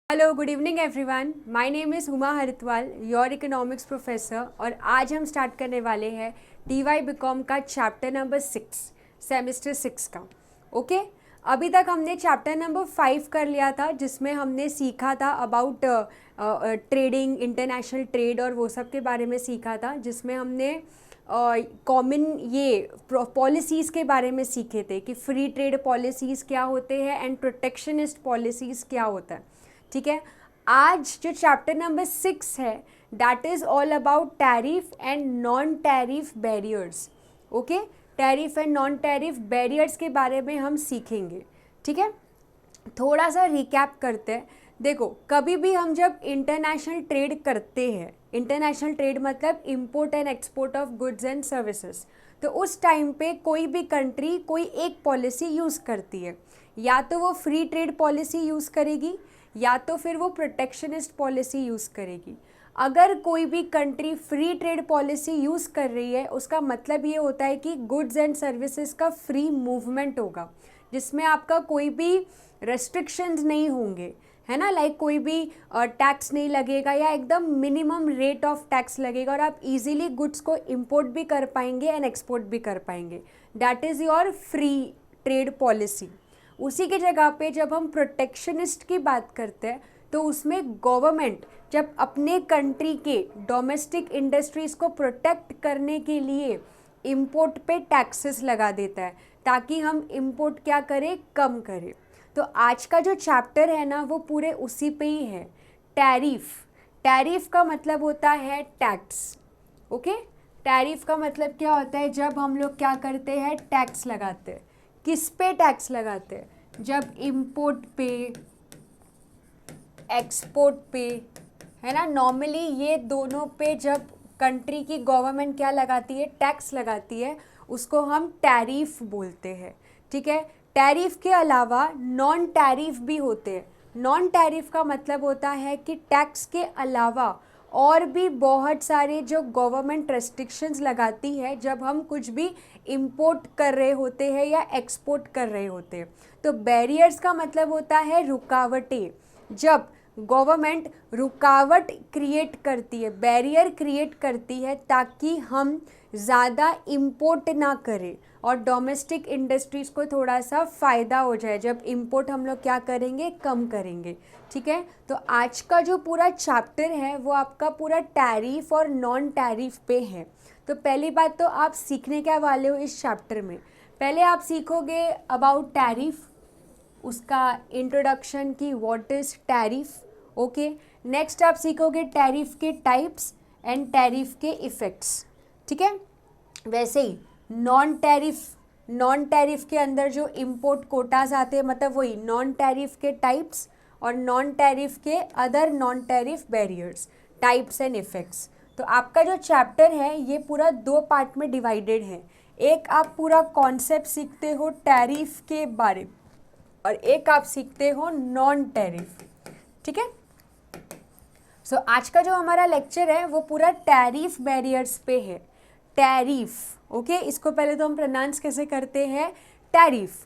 Hello, good evening everyone. My name is Huma Haridwal, your economics professor. और आज हम start करने वाले हैं टीवाई बीकॉम का चैप्टर नंबर 6, सेमेस्टर 6 का। ओके, अभी तक हमने चैप्टर नंबर 5 कर लिया था, जिसमें हमने सीखा था अबाउट ट्रेडिंग, इंटरनेशनल ट्रेड और वो सब के बारे में सीखा था, जिसमें हमने कॉमन ये पॉलिसीज़ के बारे में सीखे थे कि फ्री ट्रेड पॉलिसीज़ क्या होते हैं एंड प्रोटेक्शनिस्ट पॉलिसीज़ क्या होता है। ठीक है, आज जो चैप्टर नंबर 6 है that is all about tariff and non tariff barriers. Okay, tariff and non tariff barriers के बारे में हम सीखेंगे। ठीक है, थोड़ा सा रिकैप करते हैं। देखो, कभी भी हम जब इंटरनेशनल ट्रेड करते हैं, इंटरनेशनल ट्रेड मतलब import and export of goods and services, तो उस टाइम पे कोई भी कंट्री कोई एक पॉलिसी यूज़ करती है। या तो वो फ्री ट्रेड पॉलिसी यूज़ करेगी या तो फिर वो प्रोटेक्शनिस्ट पॉलिसी यूज़ करेगी। अगर कोई भी country free trade policy use कर रही है, उसका मतलब ये होता है कि गुड्स एंड सर्विसेज का फ्री मूवमेंट होगा, जिसमें आपका कोई भी रेस्ट्रिक्शंस नहीं होंगे, है ना। लाइक कोई भी टैक्स नहीं लगेगा या एकदम मिनिमम रेट ऑफ टैक्स लगेगा और आप इजीली गुड्स को इंपोर्ट भी कर पाएंगे एंड एक्सपोर्ट भी कर पाएंगे। That is your free trade policy. उसी की जगह पे जब हम प्रोटेक्शनिस्ट की बात करते हैं तो उसमें गवर्नमेंट जब अपने कंट्री के डोमेस्टिक इंडस्ट्रीज़ को प्रोटेक्ट करने के लिए इंपोर्ट पे टैक्सेस लगा देता है, ताकि हम इंपोर्ट क्या करें, कम करें। तो आज का जो चैप्टर है ना, वो पूरे उसी पे ही है। टैरिफ, टैरिफ का मतलब होता है टैक्स। ओके, टैरिफ का मतलब क्या होता है, जब हम लोग क्या करते हैं, टैक्स लगाते हैं। किस पे टैक्स लगाते हैं? जब इंपोर्ट पे, एक्सपोर्ट पे, है ना। नॉर्मली ये दोनों पे जब कंट्री की गवर्नमेंट क्या लगाती है, टैक्स लगाती है, उसको हम टैरिफ बोलते हैं। ठीक है, टैरिफ के अलावा नॉन टैरिफ भी होते हैं। नॉन टैरिफ का मतलब होता है कि टैक्स के अलावा और भी बहुत सारे जो गवर्नमेंट रेस्ट्रिक्शंस लगाती है जब हम कुछ भी इंपोर्ट कर रहे होते हैं या एक्सपोर्ट कर रहे होते हैं। तो बैरियर्स का मतलब होता है रुकावटें। जब गवर्नमेंट रुकावट क्रिएट करती है, बैरियर क्रिएट करती है, ताकि हम ज़्यादा इंपोर्ट ना करें और डोमेस्टिक इंडस्ट्रीज़ को थोड़ा सा फ़ायदा हो जाए। जब इंपोर्ट हम लोग क्या करेंगे, कम करेंगे। ठीक है, तो आज का जो पूरा चैप्टर है वो आपका पूरा टैरिफ और नॉन टैरिफ पे है। तो पहली बात तो आप सीखने क्या वाले हो इस चैप्टर में, पहले आप सीखोगे अबाउट टैरिफ, उसका इंट्रोडक्शन की what is tariff. Okay, next आप सीखोगे टैरिफ के टाइप्स एंड टैरिफ के इफ़ेक्ट्स। ठीक है, वैसे ही नॉन टैरिफ, नॉन टैरिफ के अंदर जो इंपोर्ट कोटाज आते हैं, मतलब वही नॉन टैरिफ के टाइप्स और नॉन टैरिफ के other non tariff barriers, types and effects. तो आपका जो चैप्टर है ये पूरा 2 पार्ट में डिवाइडेड है। एक आप पूरा कॉन्सेप्ट सीखते हो टैरिफ के बारे में और एक आप सीखते हो नॉन टैरिफ। ठीक है, सो आज का जो हमारा लेक्चर है वो पूरा टैरिफ बैरियर्स पे है। टैरिफ, ओके, इसको पहले तो हम प्रोनाउंस कैसे करते हैं, टैरिफ।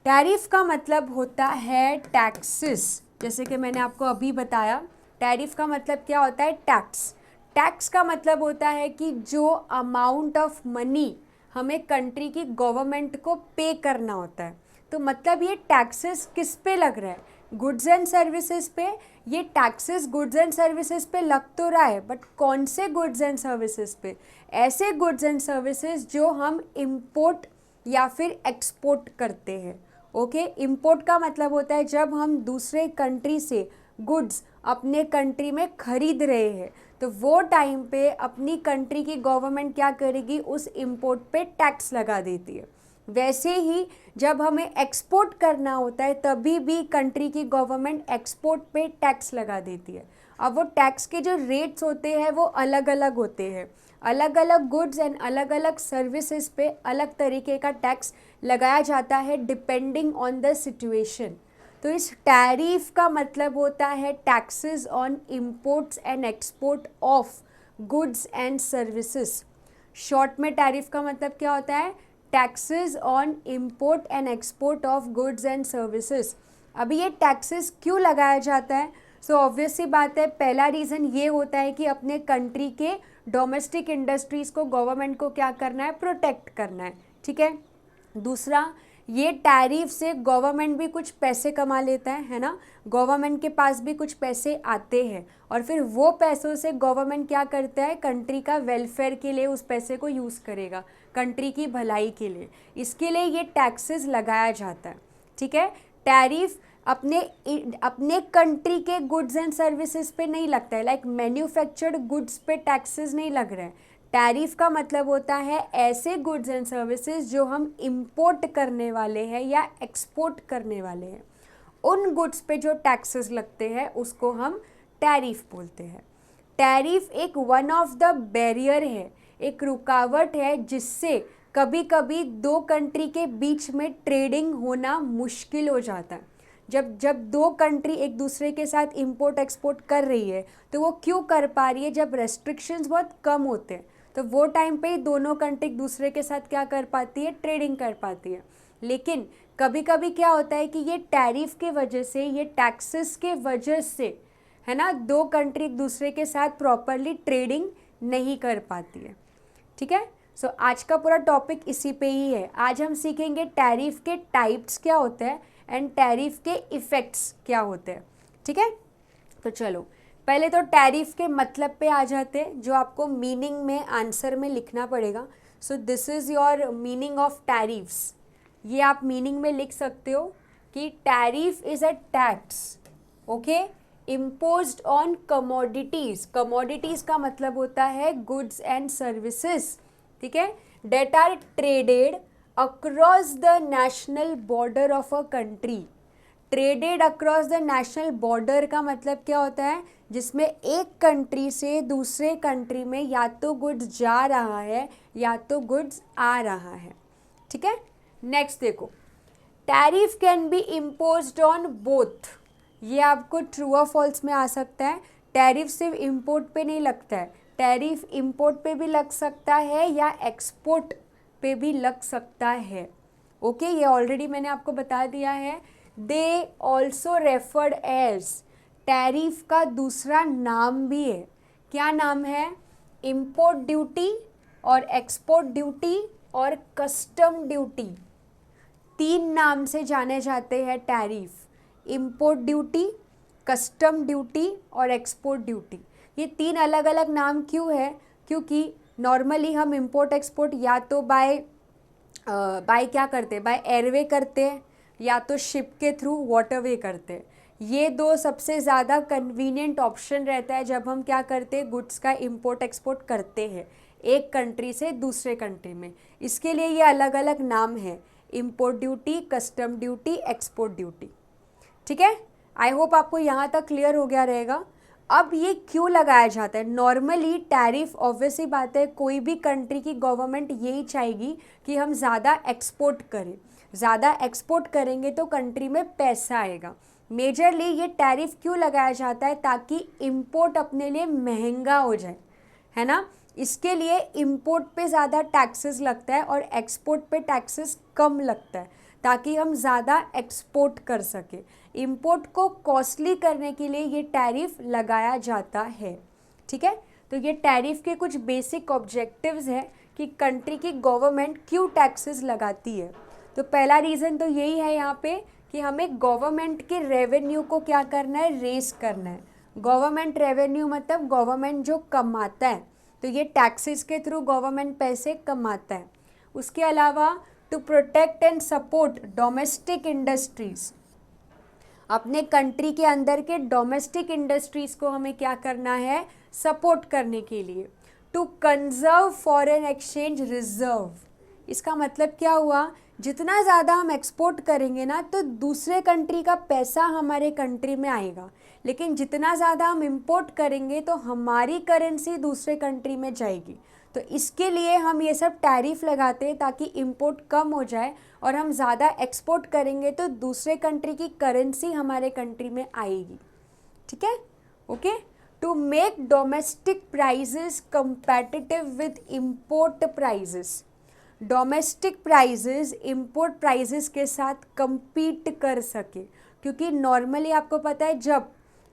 टैरिफ का मतलब होता है टैक्सेस। जैसे कि मैंने आपको अभी बताया, टैरिफ का मतलब क्या होता है, टैक्स। टैक्स का मतलब होता है कि जो अमाउंट ऑफ मनी हमें कंट्री की गवर्नमेंट को पे करना होता है। तो मतलब ये टैक्सेस किस पे लग रहा है, गुड्स एंड सर्विसेज पे। ये टैक्सेस गुड्स एंड सर्विसेज पे लग तो रहा है, बट कौन से गुड्स एंड सर्विसेज पे, ऐसे गुड्स एंड सर्विसेज जो हम इंपोर्ट या फिर एक्सपोर्ट करते हैं। ओके, इंपोर्ट का मतलब होता है जब हम दूसरे कंट्री से गुड्स अपने कंट्री में खरीद रहे हैं, तो वो टाइम पे अपनी कंट्री की गवर्नमेंट क्या करेगी, उस इंपोर्ट पे टैक्स लगा देती है। वैसे ही जब हमें एक्सपोर्ट करना होता है तभी भी कंट्री की गवर्नमेंट एक्सपोर्ट पे टैक्स लगा देती है। अब वो टैक्स के जो रेट्स होते हैं वो अलग अलग होते हैं। अलग अलग गुड्स एंड अलग अलग सर्विसेज पे अलग तरीके का टैक्स लगाया जाता है डिपेंडिंग ऑन द सिचुएशन। तो इस टैरिफ का मतलब होता है taxes on imports and export of goods and services. Short में टैरिफ का मतलब क्या होता है, taxes on import and export of goods and services. अभी ये टैक्सेस क्यों लगाया जाता है, सो ऑब्वियस सी बात है, पहला रीज़न ये होता है कि अपने कंट्री के डोमेस्टिक इंडस्ट्रीज़ को गवर्नमेंट को क्या करना है, प्रोटेक्ट करना है, ठीक है। दूसरा, ये टैरिफ से गवर्नमेंट भी कुछ पैसे कमा लेता है ना, गवर्नमेंट के पास भी कुछ पैसे आते हैं और फिर वो पैसों से गवर्नमेंट क्या करता है, कंट्री का वेलफेयर के लिए उस पैसे को यूज़ करेगा, कंट्री की भलाई के लिए, इसके लिए ये टैक्सेस लगाया जाता है, ठीक है। टैरिफ अपने कंट्री के गुड्स एंड सर्विसेज पे नहीं लगता है, लाइक मैन्युफैक्चर्ड गुड्स पे टैक्सेस नहीं लग रहे हैं। टैरिफ का मतलब होता है ऐसे गुड्स एंड सर्विसेज जो हम इंपोर्ट करने वाले हैं या एक्सपोर्ट करने वाले हैं, उन गुड्स पे जो टैक्सेस लगते हैं उसको हम टैरिफ बोलते हैं। टैरिफ एक वन ऑफ द बैरियर है, एक रुकावट है जिससे कभी कभी दो कंट्री के बीच में ट्रेडिंग होना मुश्किल हो जाता है। जब दो कंट्री एक दूसरे के साथ इंपोर्ट एक्सपोर्ट कर रही है तो वो क्यों कर पा रही है, जब रेस्ट्रिक्शंस बहुत कम होते हैं तो वो टाइम पे ही दोनों कंट्री एक दूसरे के साथ क्या कर पाती है, ट्रेडिंग कर पाती है। लेकिन कभी कभी क्या होता है कि ये टैरिफ के वजह से, ये टैक्सेस के वजह से, है ना, दो कंट्री एक दूसरे के साथ प्रॉपरली ट्रेडिंग नहीं कर पाती है, ठीक है। सो आज का पूरा टॉपिक इसी पे ही है। आज हम सीखेंगे टैरिफ के टाइप्स क्या होते हैं एंड टैरिफ के इफ़ेक्ट्स क्या होते हैं, ठीक है। तो चलो पहले तो टैरिफ के मतलब पे आ जाते हैं, जो आपको मीनिंग में आंसर में लिखना पड़ेगा। So this is your meaning of tariffs. ये आप मीनिंग में लिख सकते हो कि tariff is a tax, okay, imposed on commodities. Commodities का मतलब होता है गुड्स एंड सर्विसेज, ठीक है, that are traded across the national border of a country. Traded across the national border का मतलब क्या होता है, जिसमें एक कंट्री से दूसरे कंट्री में या तो गुड्स जा रहा है या तो गुड्स आ रहा है, ठीक है। नेक्स्ट देखो, tariff can be imposed on both. ये आपको ट्रू और फॉल्स में आ सकता है। टैरिफ सिर्फ इंपोर्ट पे नहीं लगता है, टैरिफ इंपोर्ट पे भी लग सकता है या एक्सपोर्ट पे भी लग सकता है, ओके। ये ऑलरेडी मैंने आपको बता दिया है। They also referred as, tariff का दूसरा नाम भी है। क्या नाम है? इम्पोर्ट ड्यूटी और एक्सपोर्ट ड्यूटी और कस्टम ड्यूटी, तीन नाम से जाने जाते हैं tariff. Import duty, custom duty और एक्सपोर्ट ड्यूटी। ये तीन अलग अलग नाम क्यों है? क्योंकि नॉर्मली हम इंपोर्ट एक्सपोर्ट या तो बाय क्या करते हैं, बाय एयरवे करते हैं या तो शिप के थ्रू वाटरवे करते हैं। ये दो सबसे ज़्यादा कन्वीनियंट ऑप्शन रहता है जब हम क्या करते हैं, गुड्स का इंपोर्ट एक्सपोर्ट करते हैं एक कंट्री से दूसरे कंट्री में। इसके लिए ये अलग अलग नाम है, import duty, custom duty, export duty, ठीक है। आई होप आपको यहाँ तक क्लियर हो गया रहेगा। अब ये क्यों लगाया जाता है? नॉर्मली टैरिफ, ऑब्वियसली बात है, कोई भी कंट्री की गवर्नमेंट यही चाहेगी कि हम ज़्यादा एक्सपोर्ट करें। ज़्यादा एक्सपोर्ट करेंगे तो कंट्री में पैसा आएगा। मेजरली ये टैरिफ क्यों लगाया जाता है? ताकि इंपोर्ट अपने लिए महंगा हो जाए, है ना। इसके लिए इंपोर्ट पे ज़्यादा टैक्सेस लगता है और एक्सपोर्ट पे टैक्सेस कम लगता है, ताकि हम ज़्यादा एक्सपोर्ट कर सके। इंपोर्ट को कॉस्टली करने के लिए ये टैरिफ लगाया जाता है, ठीक है। तो ये टैरिफ के कुछ बेसिक ऑब्जेक्टिव्स हैं कि कंट्री की गवर्नमेंट क्यों टैक्सेस लगाती है। तो पहला रीज़न तो यही है यहाँ पे कि हमें गवर्नमेंट के रेवेन्यू को क्या करना है, रेस करना है। गवर्नमेंट रेवेन्यू मतलब गवर्नमेंट जो कमाता है, तो ये टैक्सेस के थ्रू गवर्नमेंट पैसे कमाता है। उसके अलावा to protect and support domestic industries, अपने कंट्री के अंदर के डोमेस्टिक इंडस्ट्रीज़ को हमें क्या करना है, सपोर्ट करने के लिए। To conserve foreign exchange reserve, इसका मतलब क्या हुआ, जितना ज़्यादा हम एक्सपोर्ट करेंगे ना तो दूसरे कंट्री का पैसा हमारे कंट्री में आएगा, लेकिन जितना ज़्यादा हम इंपोर्ट करेंगे तो हमारी करेंसी दूसरे कंट्री में जाएगी। तो इसके लिए हम ये सब टैरिफ लगाते हैं ताकि इंपोर्ट कम हो जाए और हम ज़्यादा एक्सपोर्ट करेंगे तो दूसरे कंट्री की करेंसी हमारे कंट्री में आएगी, ठीक है, okay. To make domestic prices competitive with import prices, domestic prices import prices के साथ compete कर सके। क्योंकि नॉर्मली आपको पता है जब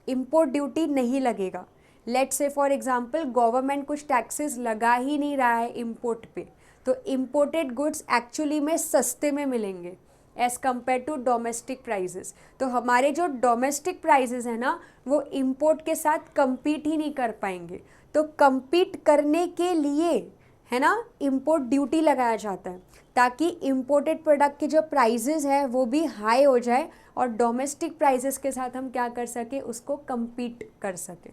इम्पोर्ट ड्यूटी नहीं लगेगा। Let's say for example government कुछ टैक्सेस लगा ही नहीं रहा है इम्पोर्ट पे, तो इम्पोर्टेड गुड्स एक्चुअली में सस्ते में मिलेंगे as compare to domestic prices. तो हमारे जो डोमेस्टिक प्राइजेस है ना वो इम्पोर्ट के साथ compete ही नहीं कर पाएंगे। तो compete करने के लिए है ना इम्पोर्ट ड्यूटी लगाया जाता है, ताकि इम्पोर्टेड प्रोडक्ट के जो प्राइजेस है वो भी हाई हो जाए और डोमेस्टिक प्राइजेस के साथ हम क्या कर सके, उसको compete कर सके।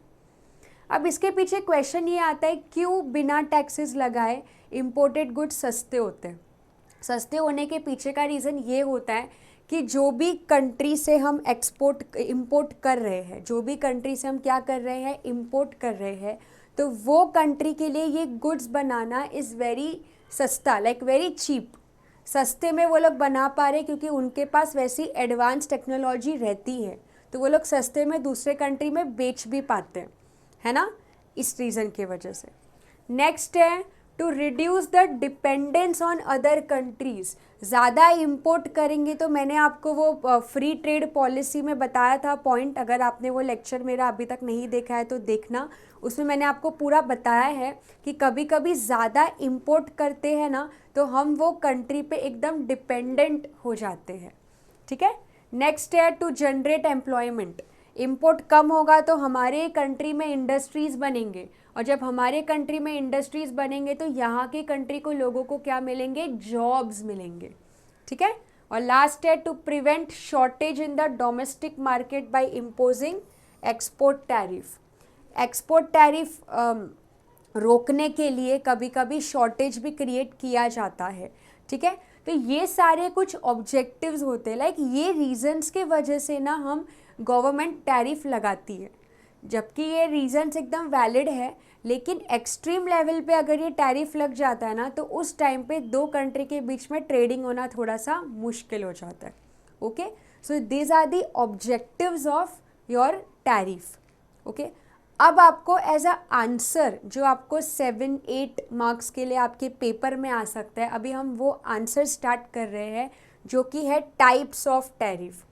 अब इसके पीछे क्वेश्चन ये आता है क्यों बिना टैक्सेस लगाए इम्पोर्टेड गुड्स सस्ते होते हैं। सस्ते होने के पीछे का रीज़न ये होता है कि जो भी कंट्री से हम इंपोर्ट कर रहे हैं, जो भी कंट्री से हम क्या कर रहे हैं, इंपोर्ट कर रहे हैं, तो वो कंट्री के लिए ये गुड्स बनाना इज़ वेरी सस्ता, लाइक वेरी चीप। सस्ते में वो लोग बना पा रहे क्योंकि उनके पास वैसी एडवांस टेक्नोलॉजी रहती है, तो वो लोग सस्ते में दूसरे कंट्री में बेच भी पाते हैं, है ना, इस रीज़न की वजह से। नेक्स्ट है to reduce the dependence on other countries. ज़्यादा इंपोर्ट करेंगे तो मैंने आपको वो फ्री ट्रेड पॉलिसी में बताया था पॉइंट, अगर आपने वो लेक्चर मेरा अभी तक नहीं देखा है तो देखना, उसमें मैंने आपको पूरा बताया है कि कभी कभी ज़्यादा इंपोर्ट करते हैं ना तो हम वो कंट्री पे एकदम डिपेंडेंट हो जाते हैं, ठीक है। नेक्स्ट है टू जनरेट एम्प्लॉयमेंट। इंपोर्ट कम होगा तो हमारे कंट्री में इंडस्ट्रीज़ बनेंगे, और जब हमारे कंट्री में इंडस्ट्रीज़ बनेंगे तो यहाँ के कंट्री को लोगों को क्या मिलेंगे, जॉब्स मिलेंगे, ठीक है। और लास्ट है to prevent shortage in the domestic market by imposing export tariff. Export tariff रोकने के लिए कभी कभी शॉर्टेज भी क्रिएट किया जाता है, ठीक है। तो ये सारे कुछ ऑब्जेक्टिव्स होते हैं, लाइक ये रीजंस के वजह से ना हम गवर्नमेंट टैरिफ लगाती है, जबकि ये रीजंस एकदम वैलिड है, लेकिन एक्सट्रीम लेवल पे अगर ये टैरिफ लग जाता है ना तो उस टाइम पे दो कंट्री के बीच में ट्रेडिंग होना थोड़ा सा मुश्किल हो जाता है। Okay, so these are the objectives of your tariff. Okay, अब आपको एज अ आंसर जो आपको 7-8 मार्क्स के लिए आपके पेपर में आ सकता है, अभी हम वो आंसर स्टार्ट कर रहे हैं जो कि है types of tariff.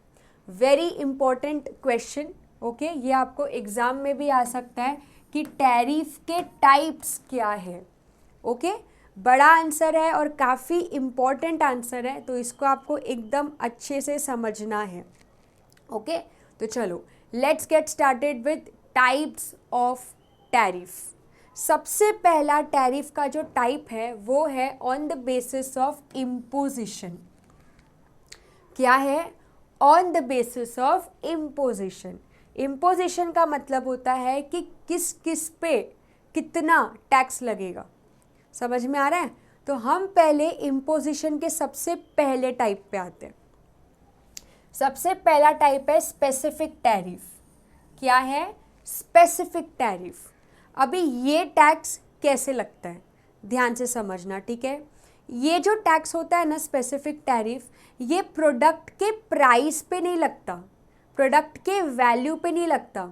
Very important question, okay, ये आपको एग्ज़ाम में भी आ सकता है कि टैरिफ के टाइप्स क्या है। ओके, बड़ा आंसर है और काफ़ी इम्पॉर्टेंट आंसर है, तो इसको आपको एकदम अच्छे से समझना है। ओके, तो चलो let's get started with types of tariff. सबसे पहला टैरिफ का जो टाइप है वो है on the basis of imposition. क्या है? On the basis of imposition. Imposition का मतलब होता है कि किस किस पे कितना टैक्स लगेगा। समझ में आ रहा है? तो हम पहले इम्पोजिशन के सबसे पहले टाइप पे आते हैं। सबसे पहला टाइप है स्पेसिफिक टैरिफ। क्या है? Specific tariff. अभी ये टैक्स कैसे लगता है, ध्यान से समझना, ठीक है। ये जो टैक्स होता है ना स्पेसिफिक टैरिफ, ये प्रोडक्ट के प्राइस पे नहीं लगता, प्रोडक्ट के वैल्यू पे नहीं लगता,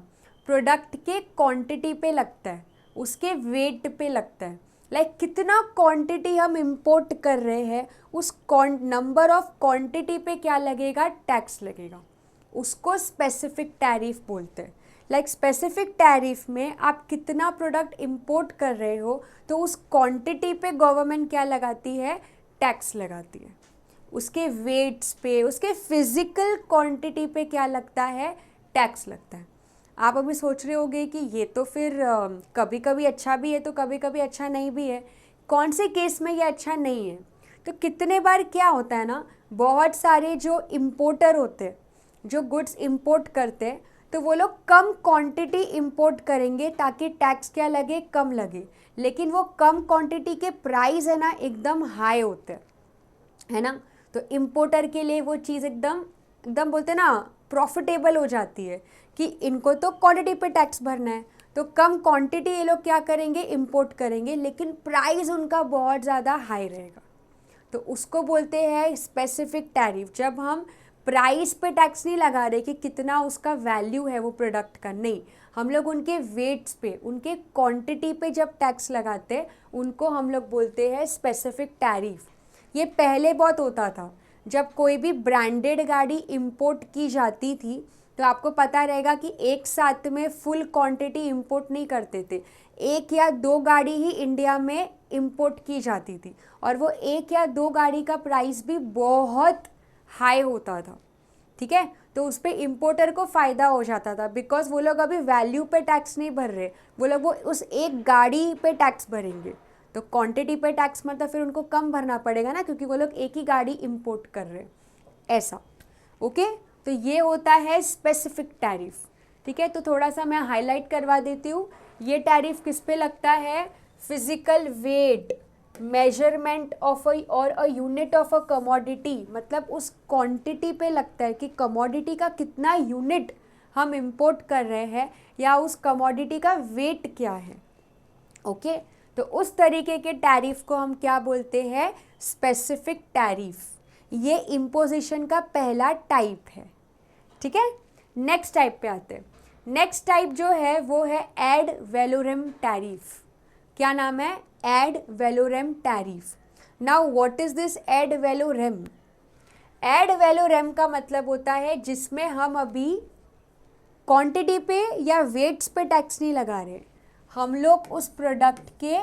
प्रोडक्ट के क्वांटिटी पे लगता है, उसके वेट पे लगता है। लाइक कितना क्वांटिटी हम इंपोर्ट कर रहे हैं, उस नंबर ऑफ क्वांटिटी पे क्या लगेगा, टैक्स लगेगा। उसको स्पेसिफिक टैरिफ बोलते हैं। लाइक स्पेसिफिक टैरिफ में आप कितना प्रोडक्ट इंपोर्ट कर रहे हो तो उस क्वांटिटी पे गवर्नमेंट क्या लगाती है, टैक्स लगाती है। उसके वेट्स पे, उसके फिजिकल क्वांटिटी पे क्या लगता है, टैक्स लगता है। आप अभी सोच रहे होंगे कि ये तो फिर कभी कभी अच्छा भी है तो कभी कभी अच्छा नहीं भी है। कौन से केस में ये अच्छा नहीं है? तो कितने बार क्या होता है ना, बहुत सारे जो इम्पोर्टर होते हैं, जो गुड्स इंपोर्ट करते हैं, तो वो लोग कम क्वांटिटी इंपोर्ट करेंगे ताकि टैक्स क्या लगे, कम लगे, लेकिन वो कम क्वांटिटी के प्राइस है ना एकदम हाई होते हैं, है ना। तो इम्पोर्टर के लिए वो चीज़ एकदम एकदम बोलते हैं ना प्रॉफिटेबल हो जाती है कि इनको तो क्वांटिटी पे टैक्स भरना है, तो कम क्वांटिटी ये लोग क्या करेंगे, इंपोर्ट करेंगे, लेकिन प्राइस उनका बहुत ज़्यादा हाई रहेगा। तो उसको बोलते हैं स्पेसिफिक टैरिफ। जब हम प्राइस पे टैक्स नहीं लगा रहे कि कितना उसका वैल्यू है वो प्रोडक्ट का, नहीं, हम लोग उनके वेट्स पे, उनके क्वांटिटी पे जब टैक्स लगाते हैं उनको हम लोग बोलते हैं स्पेसिफिक टैरिफ। ये पहले बहुत होता था, जब कोई भी ब्रांडेड गाड़ी इंपोर्ट की जाती थी तो आपको पता रहेगा कि एक साथ में फुल क्वांटिटी इंपोर्ट नहीं करते थे, एक या दो गाड़ी ही इंडिया में इंपोर्ट की जाती थी, और वो एक या दो गाड़ी का प्राइस भी बहुत हाई होता था, ठीक है। तो उस पर इम्पोर्टर को फ़ायदा हो जाता था, बिकॉज वो लोग अभी वैल्यू पे टैक्स नहीं भर रहे, वो लोग वो उस एक गाड़ी पे टैक्स भरेंगे, तो क्वांटिटी पे टैक्स मतलब फिर उनको कम भरना पड़ेगा ना, क्योंकि वो लोग एक ही गाड़ी इंपोर्ट कर रहे हैं, ऐसा। ओके, तो ये होता है स्पेसिफिक टैरिफ, ठीक है। तो थोड़ा सा मैं हाईलाइट करवा देती हूँ, ये टैरिफ किस पे लगता है, physical weight, measurement of a unit of a commodity, मतलब उस क्वांटिटी पे लगता है कि कमोडिटी का कितना यूनिट हम इंपोर्ट कर रहे हैं, या उस कमोडिटी का वेट क्या है। ओके, तो उस तरीके के टैरिफ को हम क्या बोलते हैं, स्पेसिफिक टैरिफ। ये इम्पोजिशन का पहला टाइप है, ठीक है। नेक्स्ट टाइप पे आते हैं। नेक्स्ट टाइप जो है वो है एड वैलोरम टैरिफ। क्या नाम है, ad valorem tariff. Now what is this ad valorem. Ad valorem का मतलब होता है जिसमें हम अभी क्वांटिटी पे या वेट्स पे टैक्स नहीं लगा रहे, हम लोग उस प्रोडक्ट के